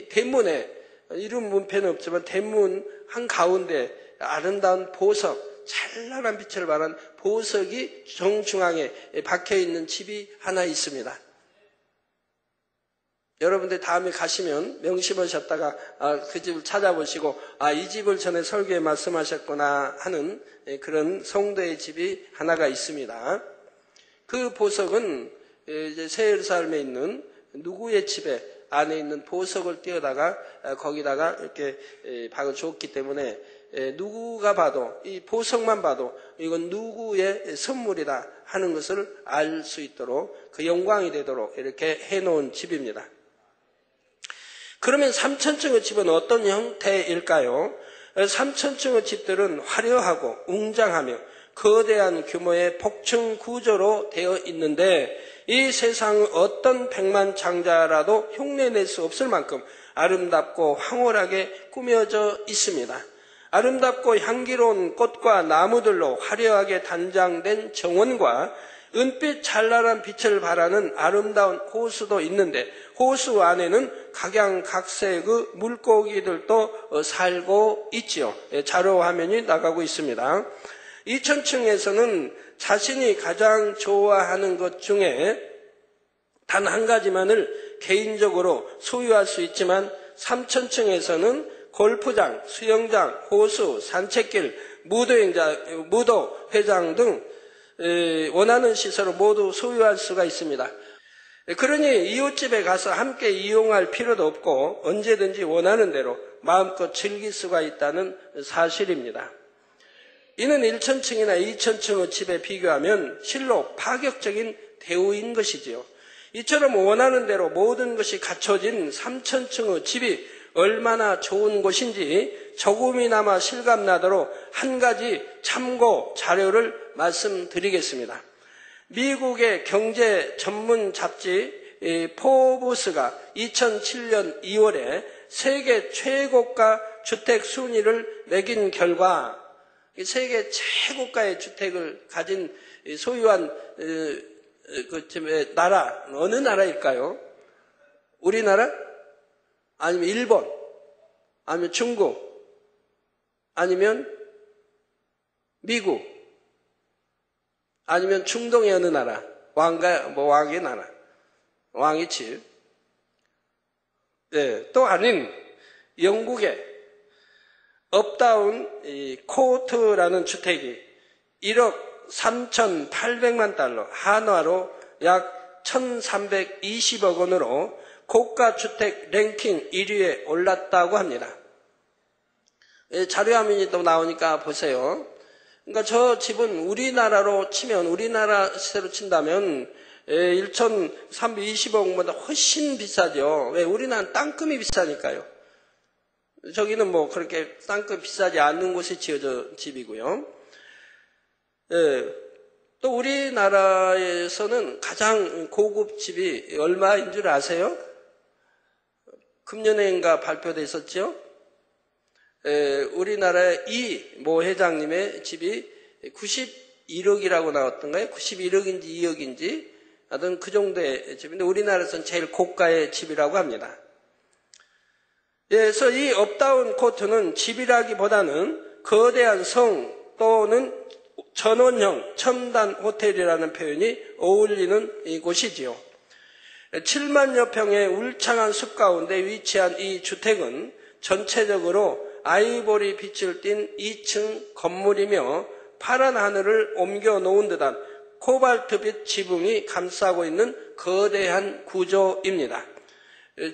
[SPEAKER 5] 대문에, 이름 문패는 없지만 대문 한가운데 아름다운 보석, 찬란한 빛을 발한 보석이 정중앙에 박혀있는 집이 하나 있습니다. 여러분들 다음에 가시면 명심하셨다가 그 집을 찾아보시고 이 집을 전에 설교에 말씀하셨구나 하는 그런 성도의 집이 하나가 있습니다. 그 보석은 이제 새 예루살렘에 있는 누구의 집에 안에 있는 보석을 띄어다가 거기다가 이렇게 박아 주었기 때문에 누구가 봐도, 이 보석만 봐도 이건 누구의 선물이다 하는 것을 알 수 있도록, 그 영광이 되도록 이렇게 해놓은 집입니다. 그러면 3000층의 집은 어떤 형태일까요? 3000층의 집들은 화려하고 웅장하며 거대한 규모의 복층 구조로 되어 있는데 이 세상 어떤 백만장자라도 흉내낼 수 없을 만큼 아름답고 황홀하게 꾸며져 있습니다. 아름답고 향기로운 꽃과 나무들로 화려하게 단장된 정원과 은빛 찬란한 빛을 발하는 아름다운 호수도 있는데 호수 안에는 각양각색의 물고기들도 살고 있지요. 자료 화면이 나가고 있습니다. 2000층에서는 자신이 가장 좋아하는 것 중에 단 한 가지만을 개인적으로 소유할 수 있지만 3000층에서는 골프장, 수영장, 호수, 산책길, 무도 회장 등 원하는 시설을 모두 소유할 수가 있습니다. 그러니 이웃집에 가서 함께 이용할 필요도 없고 언제든지 원하는 대로 마음껏 즐길 수가 있다는 사실입니다. 이는 1000층이나 2000층의 집에 비교하면 실로 파격적인 대우인 것이지요. 이처럼 원하는 대로 모든 것이 갖춰진 3000층의 집이 얼마나 좋은 곳인지 조금이나마 실감나도록 한 가지 참고 자료를 말씀드리겠습니다. 미국의 경제 전문 잡지 포브스가 2007년 2월에 세계 최고가 주택 순위를 매긴 결과 세계 최고가의 주택을 가진 소유한 나라, 어느 나라일까요? 우리나라? 아니면 일본? 아니면 중국? 아니면 미국? 아니면 중동의 어느 나라? 왕의 나라? 왕의 집? 네, 또 아닌 영국의 업다운 코트라는 주택이 1억 3,800만 달러, 한화로 약 1,320억 원으로 고가 주택 랭킹 1위에 올랐다고 합니다. 자료화면이 또 나오니까 보세요. 그러니까 저 집은 우리나라로 치면, 우리나라 시세로 친다면 1,320억보다 훨씬 비싸죠. 왜? 우리나라는 땅금이 비싸니까요. 저기는 뭐 그렇게 땅금 비싸지 않는 곳에 지어져 집이고요. 또 우리나라에서는 가장 고급 집이 얼마인 줄 아세요? 금년에인가 발표돼 있었죠? 우리나라의 이 모 회장님의 집이 91억이라고 나왔던가요? 91억인지 2억인지 하여튼 그 정도의 집인데 우리나라에서는 제일 고가의 집이라고 합니다. 그래서 이 업다운 코트는 집이라기보다는 거대한 성 또는 전원형 첨단 호텔이라는 표현이 어울리는 곳이지요. 7만여 평의 울창한 숲 가운데 위치한 이 주택은 전체적으로 아이보리 빛을 띤 2층 건물이며 파란 하늘을 옮겨 놓은 듯한 코발트빛 지붕이 감싸고 있는 거대한 구조입니다.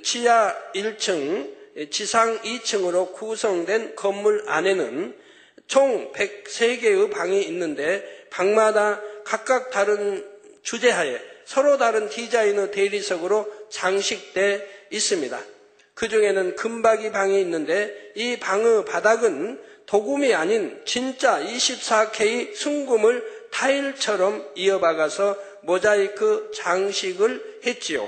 [SPEAKER 5] 지하 1층, 지상 2층으로 구성된 건물 안에는 총 103개의 방이 있는데 방마다 각각 다른 주제하에 서로 다른 디자인의 대리석으로 장식돼 있습니다. 그 중에는 금박이 방이 있는데 이 방의 바닥은 도금이 아닌 진짜 24K 순금을 타일처럼 이어박아서 모자이크 장식을 했지요.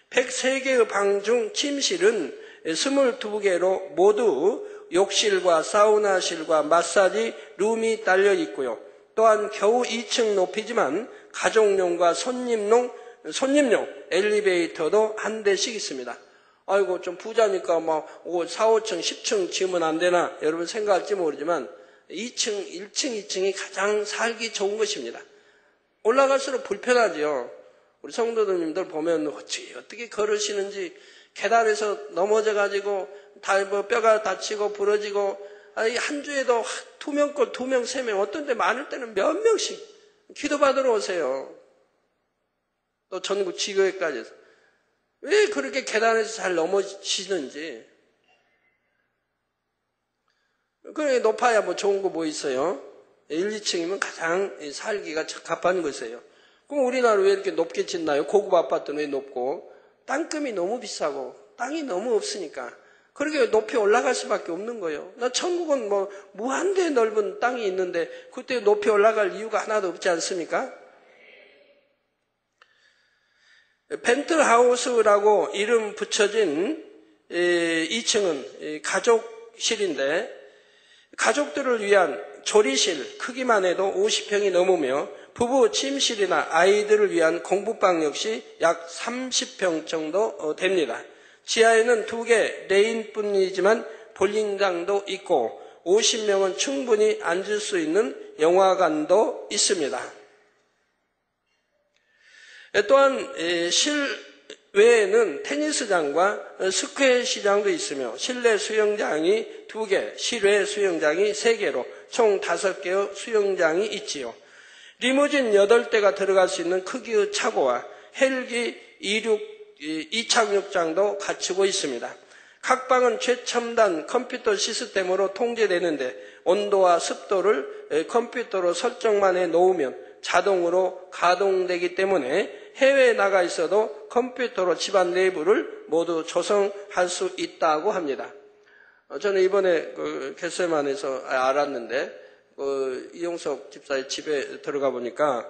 [SPEAKER 5] 103개의 방 중 침실은 22개로 모두 욕실과 사우나실과 마사지 룸이 딸려 있고요. 또한 겨우 2층 높이지만 가족용과 손님용 엘리베이터도 한 대씩 있습니다. 아이고 좀 부자니까 막 4, 5층, 10층 지으면 안 되나 여러분 생각할지 모르지만 2층, 1층, 2층이 가장 살기 좋은 것입니다. 올라갈수록 불편하지요. 우리 성도님들 보면 어떻게 걸으시는지 계단에서 넘어져가지고 뼈가 다치고 부러지고 한 주에도 2명, 2명, 3명 어떤 데 많을 때는 몇 명씩 기도받으러 오세요. 또 전국 지교회까지 해서. 왜 그렇게 계단에서 잘 넘어지시는지. 그래 높아야 뭐 좋은 거 뭐 있어요. 1, 2층이면 가장 살기가 적합한 곳이에요. 그럼 우리나라 왜 이렇게 높게 짓나요? 고급 아파트는 왜 높고? 땅금이 너무 비싸고 땅이 너무 없으니까 그렇게 높이 올라갈 수밖에 없는 거예요. 나 천국은 뭐 무한대 넓은 땅이 있는데 그때 높이 올라갈 이유가 하나도 없지 않습니까? 펜트하우스라고 이름 붙여진 2층은 가족실인데 가족들을 위한 조리실 크기만 해도 50평이 넘으며 부부 침실이나 아이들을 위한 공부방 역시 약 30평 정도 됩니다. 지하에는 2개 레인뿐이지만 볼링장도 있고 50명은 충분히 앉을 수 있는 영화관도 있습니다. 또한 실외에는 테니스장과 스퀘어 시장도 있으며 실내 수영장이 2개, 실외 수영장이 3개로 총 5개의 수영장이 있지요. 리무진 8대가 들어갈 수 있는 크기의 차고와 헬기 2착륙장도 갖추고 있습니다. 각 방은 최첨단 컴퓨터 시스템으로 통제되는데 온도와 습도를 컴퓨터로 설정만 해 놓으면 자동으로 가동되기 때문에 해외에 나가 있어도 컴퓨터로 집안 내부를 모두 조성할 수 있다고 합니다. 저는 이번에 개세만에서 알았는데 이용석 집사의 집에 들어가 보니까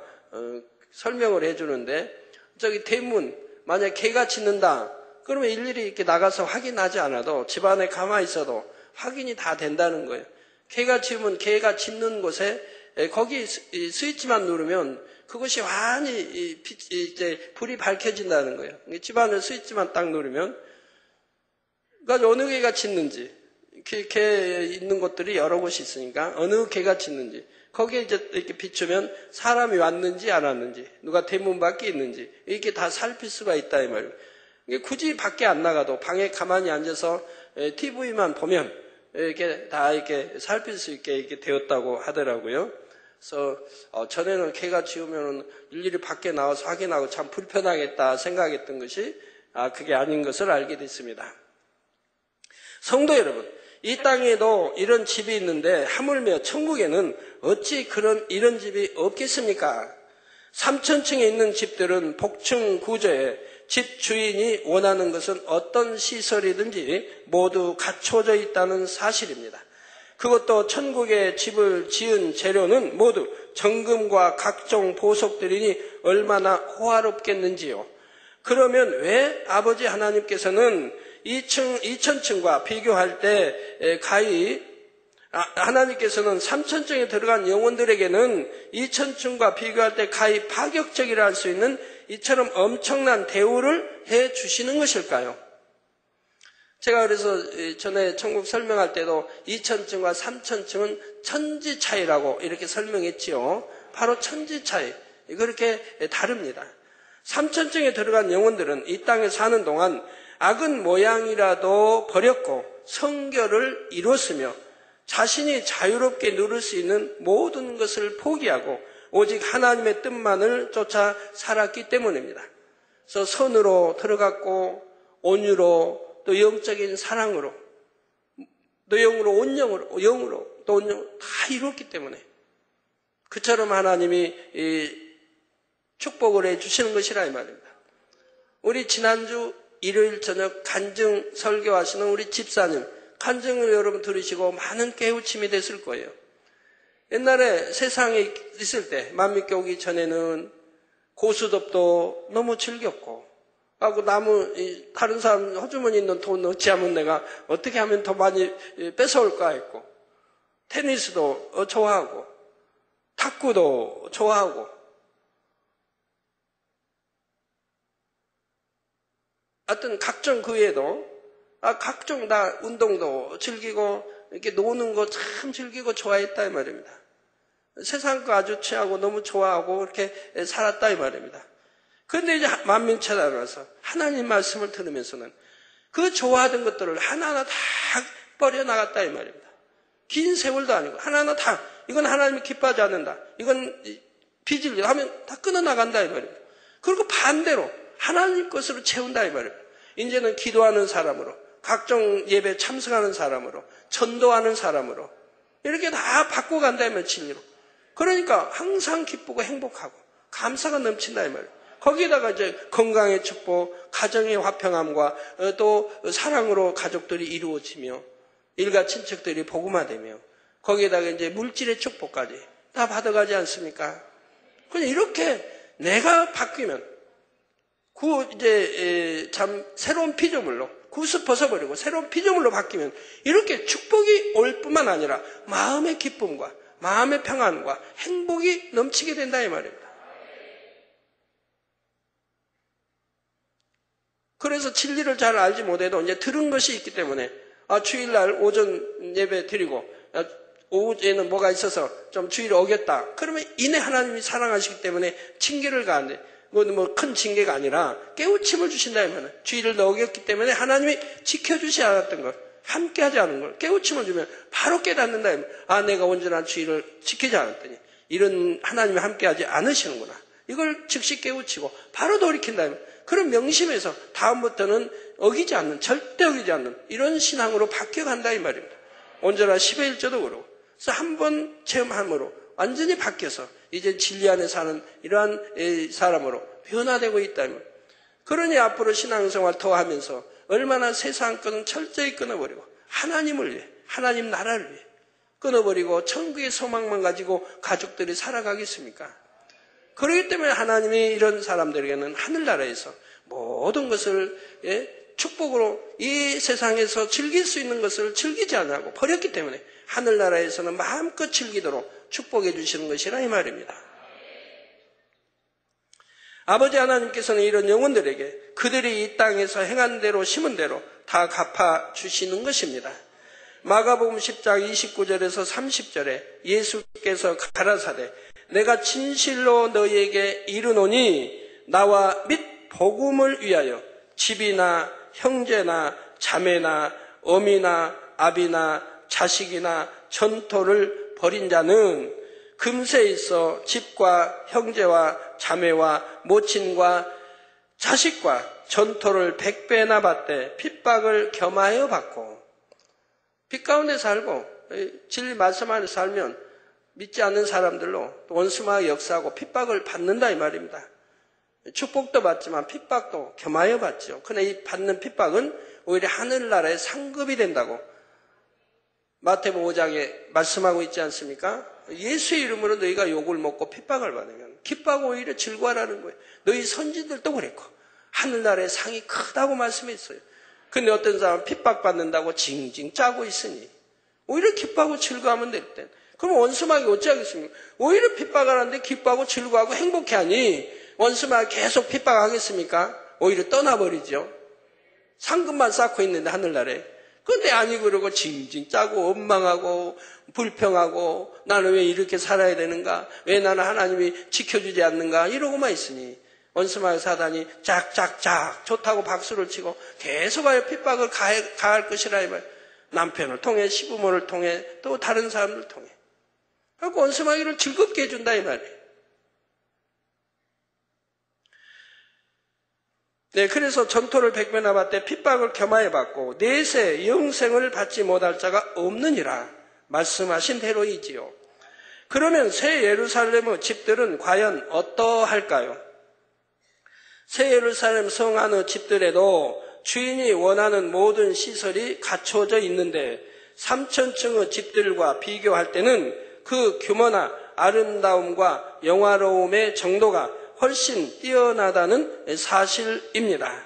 [SPEAKER 5] 설명을 해주는데 저기 대문 만약 개가 짖는다 그러면 일일이 이렇게 나가서 확인하지 않아도 집안에 가만히 있어도 확인이 다 된다는 거예요. 개가 짖으면 개가 짖는 곳에 거기 스위치만 누르면 그것이 완전히 이제 불이 밝혀진다는 거예요. 집안을 스위치만 딱 누르면 그러니까 어느 개가 짖는지 개 있는 곳들이 여러 곳이 있으니까 어느 개가 짖는지 거기에 이제 이렇게 비추면 사람이 왔는지 안 왔는지 누가 대문 밖에 있는지 이렇게 다 살필 수가 있다 이 말이에요. 굳이 밖에 안 나가도 방에 가만히 앉아서 TV만 보면 이렇게 다 이렇게 살필 수 있게 이렇게 되었다고 하더라고요. 그래서 전에는 개가 짖으면 일일이 밖에 나와서 확인하고 참 불편하겠다 생각했던 것이 그게 아닌 것을 알게 됐습니다. 성도 여러분, 이 땅에도 이런 집이 있는데 하물며 천국에는 어찌 이런 집이 없겠습니까? 3천층에 있는 집들은 복층 구조에 집 주인이 원하는 것은 어떤 시설이든지 모두 갖춰져 있다는 사실입니다. 그것도 천국의 집을 지은 재료는 모두 정금과 각종 보석들이니 얼마나 호화롭겠는지요. 그러면 왜 아버지 하나님께서는 2000층과 비교할 때 가히 하나님께서는 3000층에 들어간 영혼들에게는 2000층과 비교할 때 가히 파격적이라 할 수 있는 이처럼 엄청난 대우를 해 주시는 것일까요? 제가 그래서 전에 천국 설명할 때도 2000층과 3000층은 천지 차이라고 이렇게 설명했지요. 바로 천지 차이. 그렇게 다릅니다. 3000층에 들어간 영혼들은 이 땅에 사는 동안 악은 모양이라도 버렸고 성결을 이뤘으며 자신이 자유롭게 누릴 수 있는 모든 것을 포기하고 오직 하나님의 뜻만을 쫓아 살았기 때문입니다. 그래서 선으로 들어갔고 온유로 또 영적인 사랑으로 또 영으로 온영으로 영으로 또 온영으로 다 이뤘기 때문에 그처럼 하나님이 축복을 해 주시는 것이라 이 말입니다. 우리 지난주 일요일 저녁 간증 설교하시는 우리 집사님 간증을 여러분 들으시고 많은 깨우침이 됐을 거예요. 옛날에 세상에 있을 때 만민께 오기 전에는 고수톱도 너무 즐겼고 하고 다른 사람 호주머니 있는 돈 넣지 않으면 내가 어떻게 하면 더 많이 뺏어올까 했고 테니스도 좋아하고 탁구도 좋아하고 하여튼 각종 그 외에도 각종 다 운동도 즐기고 이렇게 노는 거 참 즐기고 좋아했다 이 말입니다. 세상 거 아주 취하고 너무 좋아하고 이렇게 살았다 이 말입니다. 그런데 이제 만민체달아서 하나님 말씀을 들으면서는 그 좋아하던 것들을 하나하나 다 버려나갔다 이 말입니다. 긴 세월도 아니고 하나하나 다 이건 하나님이 기뻐하지 않는다. 이건 빚을 하면 다 끊어나간다 이 말입니다. 그리고 반대로 하나님 것으로 채운다 이 말입니다. 이제는 기도하는 사람으로 각종 예배 참석하는 사람으로 전도하는 사람으로 이렇게 다 바꿔간다 이 말이에요. 진리로. 그러니까 항상 기쁘고 행복하고 감사가 넘친다 이 말이에요. 거기에다가 이제 건강의 축복, 가정의 화평함과 또 사랑으로 가족들이 이루어지며 일가 친척들이 복음화되며 거기에다가 이제 물질의 축복까지 다 받아가지 않습니까? 그냥 이렇게 내가 바뀌면 이제 참 새로운 피조물로 굿을 벗어버리고 새로운 피조물로 바뀌면 이렇게 축복이 올 뿐만 아니라 마음의 기쁨과 마음의 평안과 행복이 넘치게 된다 이 말입니다. 그래서 진리를 잘 알지 못해도 이제 들은 것이 있기 때문에 주일날 오전 예배 드리고 오후에는 뭐가 있어서 좀 주일을 어겼다. 그러면 이내 하나님이 사랑하시기 때문에 징계를 가는데 그건 뭐 큰 징계가 아니라 깨우침을 주신다 하면 주일을 어겼기 때문에 하나님이 지켜주지 않았던 걸 함께하지 않은 걸 깨우침을 주면 바로 깨닫는다 하면 내가 온전한 주일을 지키지 않았더니 이런 하나님이 함께하지 않으시는구나. 이걸 즉시 깨우치고 바로 돌이킨다 하면 그런 명심에서 다음부터는 어기지 않는 절대 어기지 않는 이런 신앙으로 바뀌어간다 이 말입니다. 온전한 10의 1조도 그러고 그래서 한 번 체험함으로 완전히 바뀌어서 이제 진리 안에 사는 이러한 사람으로 변화되고 있다면, 그러니 앞으로 신앙생활 더 하면서 얼마나 세상 것은 철저히 끊어버리고 하나님을 위해, 하나님 나라를 위해 끊어버리고 천국의 소망만 가지고 가족들이 살아가겠습니까? 그렇기 때문에 하나님이 이런 사람들에게는 하늘나라에서 모든 것을 축복으로 이 세상에서 즐길 수 있는 것을 즐기지 않고 버렸기 때문에 하늘나라에서는 마음껏 즐기도록 축복해 주시는 것이라 이 말입니다. 아버지 하나님께서는 이런 영혼들에게 그들이 이 땅에서 행한 대로 심은 대로 다 갚아 주시는 것입니다. 마가복음 10장 29절에서 30절에 예수께서 가라사대 내가 진실로 너희에게 이르노니 나와 및 복음을 위하여 집이나 형제나 자매나 어미나 아비나 자식이나 전토를 벌인 자는 금세 있어 집과 형제와 자매와 모친과 자식과 전토를 100배나 받되 핍박을 겸하여 받고, 빛 가운데 살고 진리 말씀 안에 살면 믿지 않는 사람들로 원수마의 역사하고 핍박을 받는다 이 말입니다. 축복도 받지만 핍박도 겸하여 받죠. 그러나 이 받는 핍박은 오히려 하늘나라의 상급이 된다고 마태복음 5장에 말씀하고 있지 않습니까? 예수의 이름으로 너희가 욕을 먹고 핍박을 받으면 기뻐하고 오히려 즐거워하라는 거예요. 너희 선지들도 그랬고 하늘나라의 상이 크다고 말씀했어요. 근데 어떤 사람은 핍박받는다고 징징 짜고 있으니 오히려 기뻐하고 즐거워하면 될 땐, 그럼 원수마귀 어찌하겠습니까? 오히려 핍박을 하는데 기뻐하고 즐거워하고 행복해하니 원수마귀 계속 핍박하겠습니까? 오히려 떠나버리죠. 상급만 쌓고 있는데 하늘나라에. 그런데 아니 그러고 징징 짜고 원망하고 불평하고 나는 왜 이렇게 살아야 되는가? 왜 나는 하나님이 지켜주지 않는가? 이러고만 있으니 원수마귀 사단이 짝짝짝 좋다고 박수를 치고 계속하여 핍박을 가할 것이라 이 말. 남편을 통해 시부모를 통해 또 다른 사람을 통해. 그래서 원수마귀를 즐겁게 해준다 이 말이에요. 네, 그래서 전토를 100배나 받되 핍박을 겸하여 받고 내세 영생을 받지 못할 자가 없느니라 말씀하신 대로이지요. 그러면 새 예루살렘의 집들은 과연 어떠할까요? 새 예루살렘 성 안의 집들에도 주인이 원하는 모든 시설이 갖춰져 있는데 3000층의 집들과 비교할 때는 그 규모나 아름다움과 영화로움의 정도가 훨씬 뛰어나다는 사실입니다.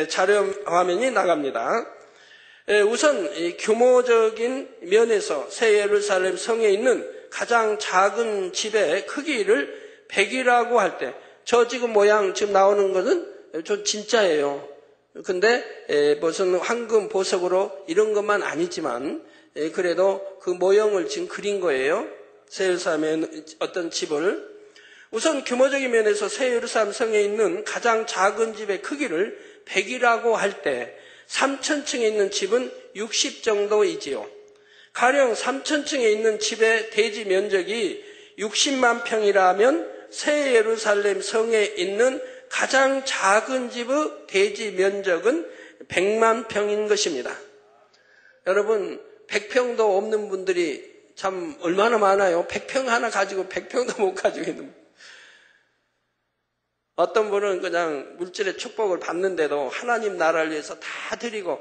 [SPEAKER 5] 자료 화면이 나갑니다. 우선 규모적인 면에서 새 예루살렘 성에 있는 가장 작은 집의 크기를 100이라고 할 때, 저 지금 모양 지금 나오는 것은 좀 진짜예요. 근데 무슨 황금 보석으로 이런 것만 아니지만 그래도 그 모형을 지금 그린 거예요. 새 예루살렘의 어떤 집을. 우선 규모적인 면에서 새 예루살렘 성에 있는 가장 작은 집의 크기를 100이라고 할 때 3000층에 있는 집은 60 정도이지요. 가령 3000층에 있는 집의 대지 면적이 60만 평이라면 새 예루살렘 성에 있는 가장 작은 집의 대지 면적은 100만 평인 것입니다. 여러분 100평도 없는 분들이 참 얼마나 많아요. 100평 하나 가지고 100평도 못 가지고 있는 분. 어떤 분은 그냥 물질의 축복을 받는데도 하나님 나라를 위해서 다 드리고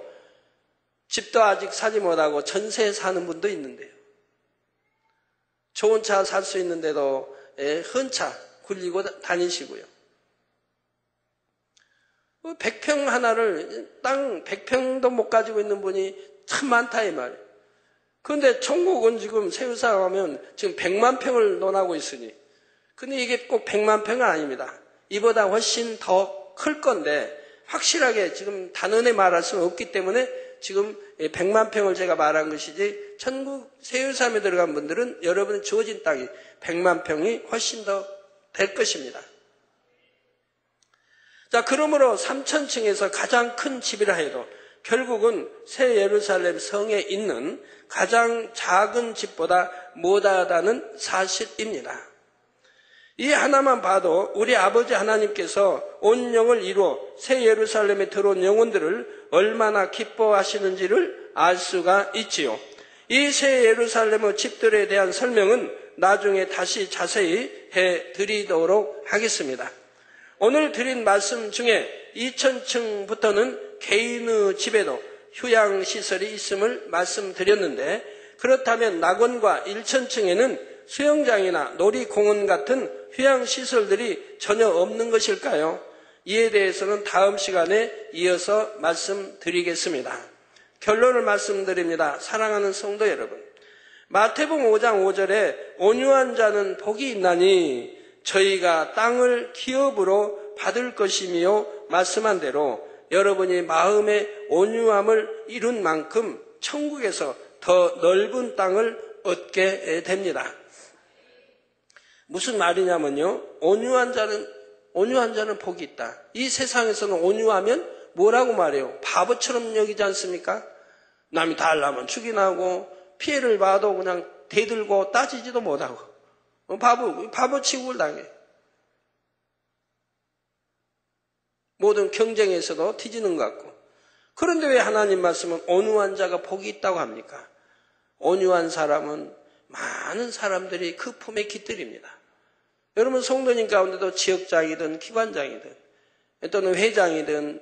[SPEAKER 5] 집도 아직 사지 못하고 전세에 사는 분도 있는데요. 좋은 차 살 수 있는데도 헌차 굴리고 다니시고요. 100평 하나를 땅 100평도 못 가지고 있는 분이 참 많다 이 말이에요. 그런데 천국은 지금 세우사 가면 지금 100만 평을 논하고 있으니, 근데 이게 꼭 100만 평은 아닙니다. 이보다 훨씬 더 클 건데 확실하게 지금 단언에 말할 수는 없기 때문에 지금 100만 평을 제가 말한 것이지, 천국 세우사에 들어간 분들은 여러분 주어진 땅이 100만 평이 훨씬 더 될 것입니다. 자, 그러므로 3000층에서 가장 큰 집이라 해도 결국은 새 예루살렘 성에 있는 가장 작은 집보다 못하다는 사실입니다. 이 하나만 봐도 우리 아버지 하나님께서 온 영을 이루어 새 예루살렘에 들어온 영혼들을 얼마나 기뻐하시는지를 알 수가 있지요. 이 새 예루살렘의 집들에 대한 설명은 나중에 다시 자세히 해드리도록 하겠습니다. 오늘 드린 말씀 중에 2000층부터는 개인의 집에도 휴양시설이 있음을 말씀드렸는데, 그렇다면 낙원과 1000층에는 수영장이나 놀이공원 같은 휴양시설들이 전혀 없는 것일까요? 이에 대해서는 다음 시간에 이어서 말씀드리겠습니다. 결론을 말씀드립니다. 사랑하는 성도 여러분, 마태복음 5장 5절에 온유한 자는 복이 있나니 저희가 땅을 기업으로 받을 것이며 말씀한 대로 여러분이 마음의 온유함을 이룬 만큼 천국에서 더 넓은 땅을 얻게 됩니다. 무슨 말이냐면요, 온유한 자는 복이 있다. 이 세상에서는 온유하면 뭐라고 말해요? 바보처럼 여기지 않습니까? 남이 달라면 죽이나고 피해를 봐도 그냥 대들고 따지지도 못하고 바보 취급을 당해. 모든 경쟁에서도 뒤지는 것 같고. 그런데 왜 하나님 말씀은 온유한 자가 복이 있다고 합니까? 온유한 사람은 많은 사람들이 그 품에 깃들입니다. 여러분 성도님 가운데도 지역장이든 기관장이든 또는 회장이든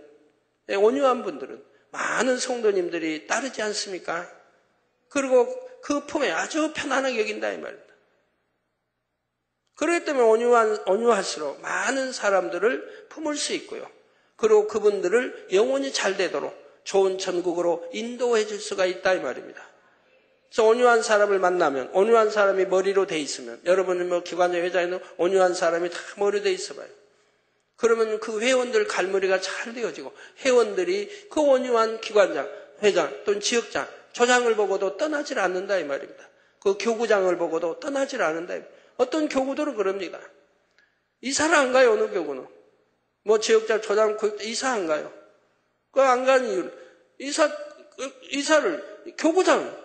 [SPEAKER 5] 온유한 분들은 많은 성도님들이 따르지 않습니까? 그리고 그 품에 아주 편안하게 여긴다 이 말입니다. 그렇기 때문에 온유할수록 많은 사람들을 품을 수 있고요. 그리고 그분들을 영원히 잘 되도록 좋은 천국으로 인도해 줄 수가 있다 이 말입니다. 그래서 온유한 사람을 만나면, 온유한 사람이 머리로 돼 있으면, 여러분은 뭐 기관장 회장에는 온유한 사람이 다 머리로 돼 있어봐요. 그러면 그 회원들 갈무리가 잘 되어지고 회원들이 그 온유한 기관장, 회장 또는 지역장, 조장을 보고도 떠나질 않는다 이 말입니다. 그 교구장을 보고도 떠나질 않는다. 어떤 교구들은 그럽니다. 이사를 안 가요. 어느 교구는. 뭐 지역장, 조장, 이사 안 가요. 그 안 가는 이유는 이사를 교구장,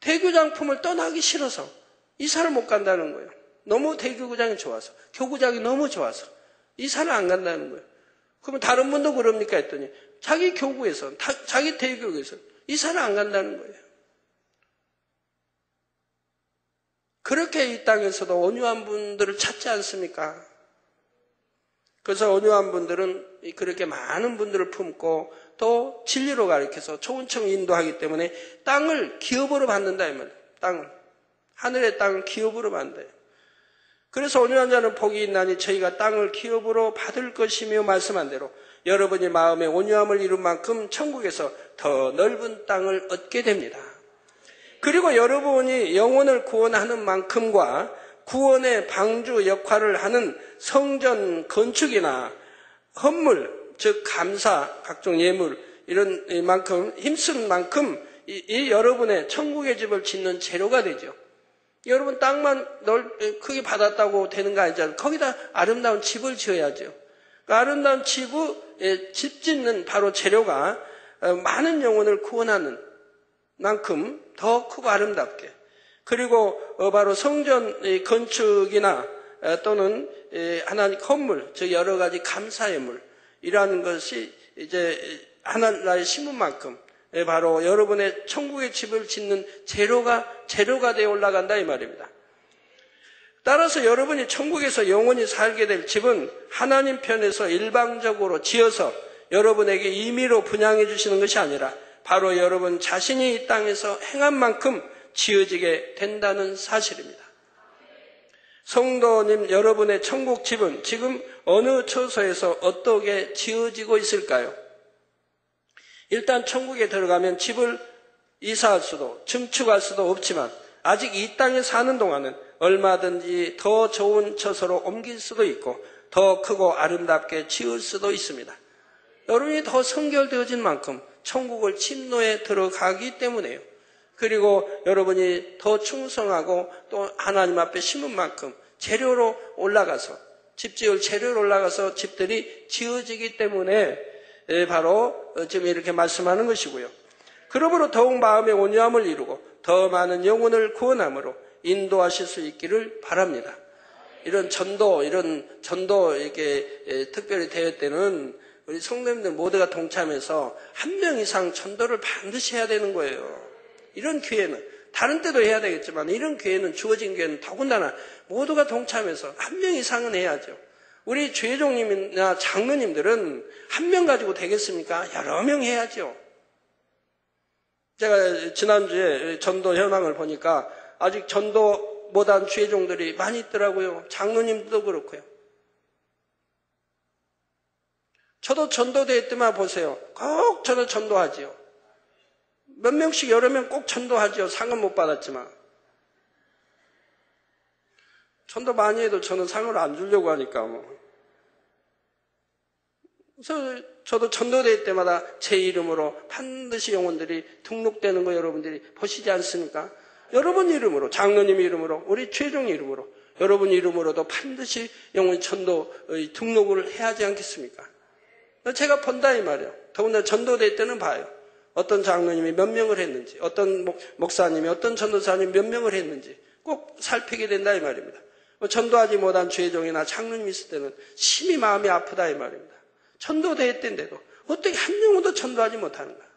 [SPEAKER 5] 대교장 품을 떠나기 싫어서 이사를 못 간다는 거예요. 너무 대교구장이 좋아서, 교구장이 너무 좋아서 이사를 안 간다는 거예요. 그러면 다른 분도 그럽니까 했더니 자기 교구에서, 자기 대교구에서 이사를 안 간다는 거예요. 그렇게 이 땅에서도 온유한 분들을 찾지 않습니까? 그래서 온유한 분들은 그렇게 많은 분들을 품고 또 진리로 가르쳐서 초운청 인도하기 때문에 땅을 기업으로 받는다 이 말이에요. 땅을. 하늘의 땅을 기업으로 받는다. 그래서 온유한 자는 복이 있나니 저희가 땅을 기업으로 받을 것이며 말씀한 대로 여러분이 마음에 온유함을 이룬 만큼 천국에서 더 넓은 땅을 얻게 됩니다. 그리고 여러분이 영혼을 구원하는 만큼과 구원의 방주 역할을 하는 성전 건축이나 헌물, 즉 감사, 각종 예물 이런 만큼 힘쓴 만큼 이 여러분의 천국의 집을 짓는 재료가 되죠. 여러분 땅만 크게 받았다고 되는 거 아니잖아요. 거기다 아름다운 집을 지어야죠. 그 아름다운 집 짓는 바로 재료가 많은 영혼을 구원하는 만큼 더 크고 아름답게, 그리고 바로 성전 건축이나 또는 하나님 건물, 즉 여러 가지 감사예물이라는 것이 이제 하나님의 신분만큼 바로 여러분의 천국의 집을 짓는 재료가 되어 올라간다 이 말입니다. 따라서 여러분이 천국에서 영원히 살게 될 집은 하나님 편에서 일방적으로 지어서 여러분에게 임의로 분양해 주시는 것이 아니라 바로 여러분 자신이 이 땅에서 행한 만큼 지어지게 된다는 사실입니다. 성도님 여러분의 천국 집은 지금 어느 처소에서 어떻게 지어지고 있을까요? 일단 천국에 들어가면 집을 이사할 수도 증축할 수도 없지만 아직 이 땅에 사는 동안은 얼마든지 더 좋은 처소로 옮길 수도 있고 더 크고 아름답게 지을 수도 있습니다. 여러분이 더 성결되어진 만큼 천국을 침노에 들어가기 때문에요. 그리고 여러분이 더 충성하고 또 하나님 앞에 심은 만큼 재료로 올라가서 집 지을 재료로 올라가서 집들이 지어지기 때문에 바로 지금 이렇게 말씀하는 것이고요. 그러므로 더욱 마음의 온유함을 이루고 더 많은 영혼을 구원함으로 인도하실 수 있기를 바랍니다. 이런 전도 이렇게 특별히 대회 때는 우리 성도님들 모두가 동참해서 한 명 이상 전도를 반드시 해야 되는 거예요. 이런 기회는 다른 때도 해야 되겠지만 이런 교회는 주어진 교회는 더군다나 모두가 동참해서 한 명 이상은 해야죠. 우리 주회종님이나 장로님들은 한 명 가지고 되겠습니까? 여러 명 해야죠. 제가 지난주에 전도 현황을 보니까 아직 전도 못한 주회종들이 많이 있더라고요. 장로님도 그렇고요. 저도 전도대회 때만 보세요. 꼭 저도 전도하지요. 몇 명씩 여러 명 꼭 전도하지요. 상은 못 받았지만. 전도 많이 해도 저는 상을 안 주려고 하니까 뭐. 그래서 저도 전도대회 때마다 제 이름으로 반드시 영혼들이 등록되는 거 여러분들이 보시지 않습니까? 여러분 이름으로, 장로님 이름으로, 우리 최종 이름으로, 여러분 이름으로도 반드시 영혼 전도 등록을 해야 하지 않겠습니까? 제가 본다 이 말이에요. 더군다나 전도대회 때는 봐요. 어떤 장로님이 몇 명을 했는지, 어떤 목사님이, 어떤 전도사님이 몇 명을 했는지 꼭 살피게 된다 이 말입니다. 전도하지 못한 주회종이나 장로님이 있을 때는 심히 마음이 아프다 이 말입니다. 전도대회 때인데도 어떻게 한 명도 전도하지 못하는가.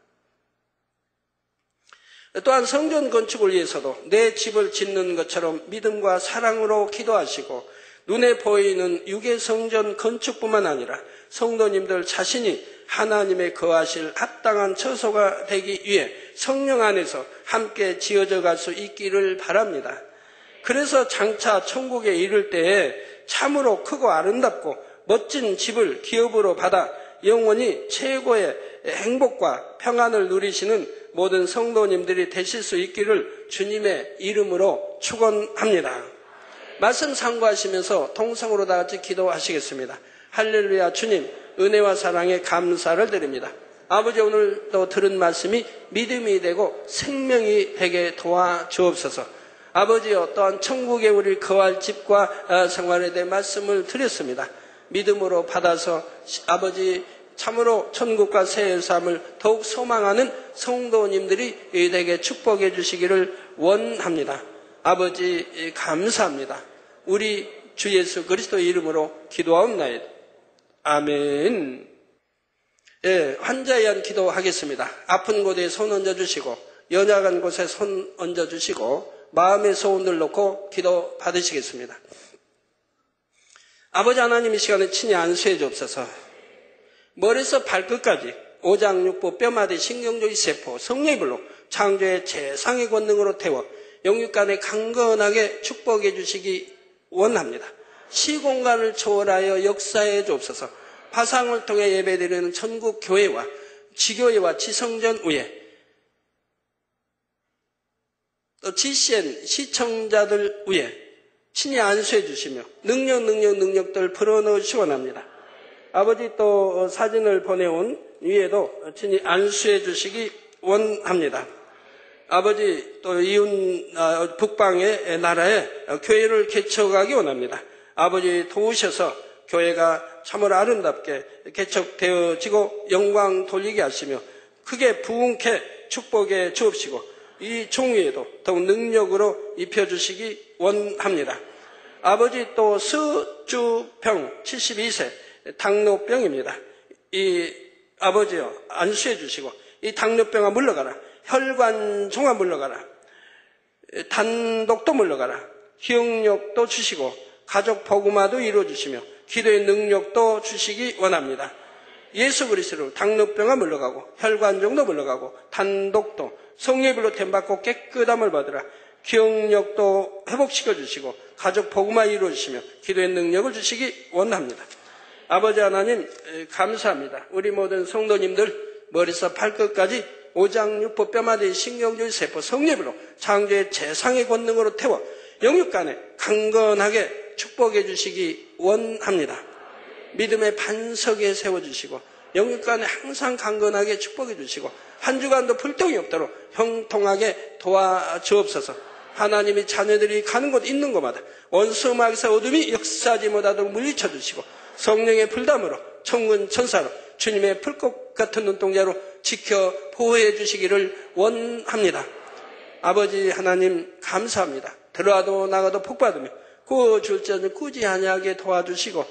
[SPEAKER 5] 또한 성전 건축을 위해서도 내 집을 짓는 것처럼 믿음과 사랑으로 기도하시고 눈에 보이는 육의 성전 건축뿐만 아니라 성도님들 자신이 하나님의 거하실 합당한 처소가 되기 위해 성령 안에서 함께 지어져 갈 수 있기를 바랍니다. 그래서 장차 천국에 이를 때에 참으로 크고 아름답고 멋진 집을 기업으로 받아 영원히 최고의 행복과 평안을 누리시는 모든 성도님들이 되실 수 있기를 주님의 이름으로 축원합니다. 말씀 상고하시면서 통성으로 다 같이 기도하시겠습니다. 할렐루야. 주님, 은혜와 사랑에 감사를 드립니다. 아버지, 오늘도 들은 말씀이 믿음이 되고 생명이 되게 도와주옵소서. 아버지, 어떠한 천국에 우리 거할 집과 생활에 대해 말씀을 드렸습니다. 믿음으로 받아서 아버지 참으로 천국과 새 삶을 더욱 소망하는 성도님들이 되게 축복해 주시기를 원합니다. 아버지 감사합니다. 우리 주 예수 그리스도 이름으로 기도하옵나이다. 아멘. 예, 환자에 의한 기도하겠습니다. 아픈 곳에 손 얹어주시고 연약한 곳에 손 얹어주시고 마음의 소원을 놓고 기도 받으시겠습니다. 아버지 하나님, 이 시간에 친히 안수해 주옵소서. 머리에서 발끝까지 오장육부 뼈마디 신경조기 세포 성령의 불로 창조의 최상의 권능으로 태워 영육간에 강건하게 축복해 주시기 원합니다. 시공간을 초월하여 역사해 주옵소서. 화상을 통해 예배드리는 전국 교회와 지교회와 지성전 위에 또 GCN 시청자들 위에 친히 안수해 주시며 능력들 불어넣으시기 원합니다. 아버지, 또 사진을 보내온 위에도 친히 안수해 주시기 원합니다. 아버지, 또 이웃 북방의 나라에 교회를 개척하기 원합니다. 아버지, 도우셔서 교회가 참으로 아름답게 개척되어지고 영광 돌리게 하시며 크게 부흥케 축복해 주옵시고 이 종위에도 더욱 능력으로 입혀주시기 원합니다. 아버지, 또 서주평 72세 당뇨병입니다. 이 아버지요, 안수해 주시고 이 당뇨병아 물러가라. 혈관종아 물러가라. 단독도 물러가라. 기억력도 주시고 가족 복음화도 이루어주시며 기도의 능력도 주시기 원합니다. 예수 그리스도로 당뇨병아 물러가고 혈관종도 물러가고 단독도 성령의 불로 템받고 깨끗함을 받으라. 기억력도 회복시켜 주시고 가족 복음화 이루어주시며 기도의 능력을 주시기 원합니다. 아버지 하나님 감사합니다. 우리 모든 성도님들 머리에서 발끝까지 오장육부 뼈마디 신경줄 세포 성령의 불로 창조의 최상의 권능으로 태워 영육간에 강건하게 축복해 주시기 원합니다. 믿음의 반석에 세워주시고 영육간에 항상 강건하게 축복해 주시고 한 주간도 불통이 없도록 형통하게 도와주옵소서. 하나님이 자녀들이 가는 곳 있는 곳마다 원수 마귀사 어둠이 역사하지 못하도록 물리쳐 주시고 성령의 불담으로 천군 천사로 주님의 불꽃 같은 눈동자로 지켜 보호해 주시기를 원합니다. 아버지 하나님 감사합니다. 들어와도 나가도 복받으며 구워줄 자는 꾸지 아니하게 도와주시고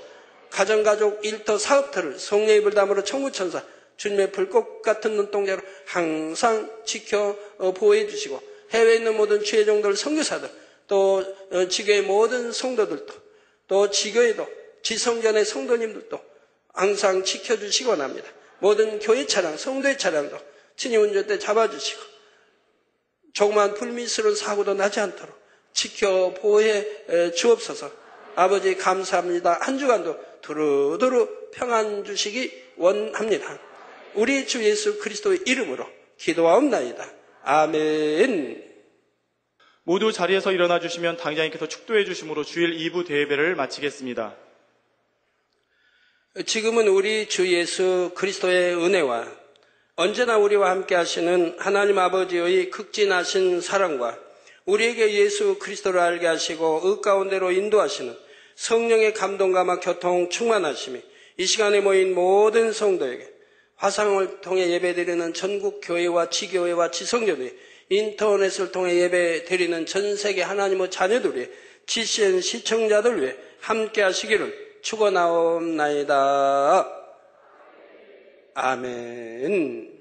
[SPEAKER 5] 가정가족 일터 사업터를 성령의 불담으로 천군천사 주님의 불꽃 같은 눈동자로 항상 지켜 보호해 주시고 해외에 있는 모든 주의 종들, 선교사들, 또 지교의 모든 성도들도, 또 지교에도 지성전의 성도님들도 항상 지켜주시기 원합니다. 모든 교회 차량, 성도의 차량도 친히 운전대 잡아주시고 조그만 불미스러운 사고도 나지 않도록 지켜 보호해 주옵소서. 아버지 감사합니다. 한 주간도 두루두루 평안 주시기 원합니다. 우리 주 예수 그리스도의 이름으로 기도하옵나이다. 아멘.
[SPEAKER 1] 모두 자리에서 일어나 주시면 당장님께서 축도해 주심으로 주일 2부 대예배를 마치겠습니다.
[SPEAKER 5] 지금은 우리 주 예수 그리스도의 은혜와 언제나 우리와 함께 하시는 하나님 아버지의 극진하신 사랑과 우리에게 예수 그리스도를 알게 하시고 의 가운데로 인도하시는 성령의 감동감화 교통 충만하심이 이 시간에 모인 모든 성도에게 화상을 통해 예배드리는 전국 교회와 지교회와 지성교회, 인터넷을 통해 예배드리는 전 세계 하나님의 자녀들 위해 GCN 시청자들 위해 함께 하시기를 축원하옵나이다. 아멘.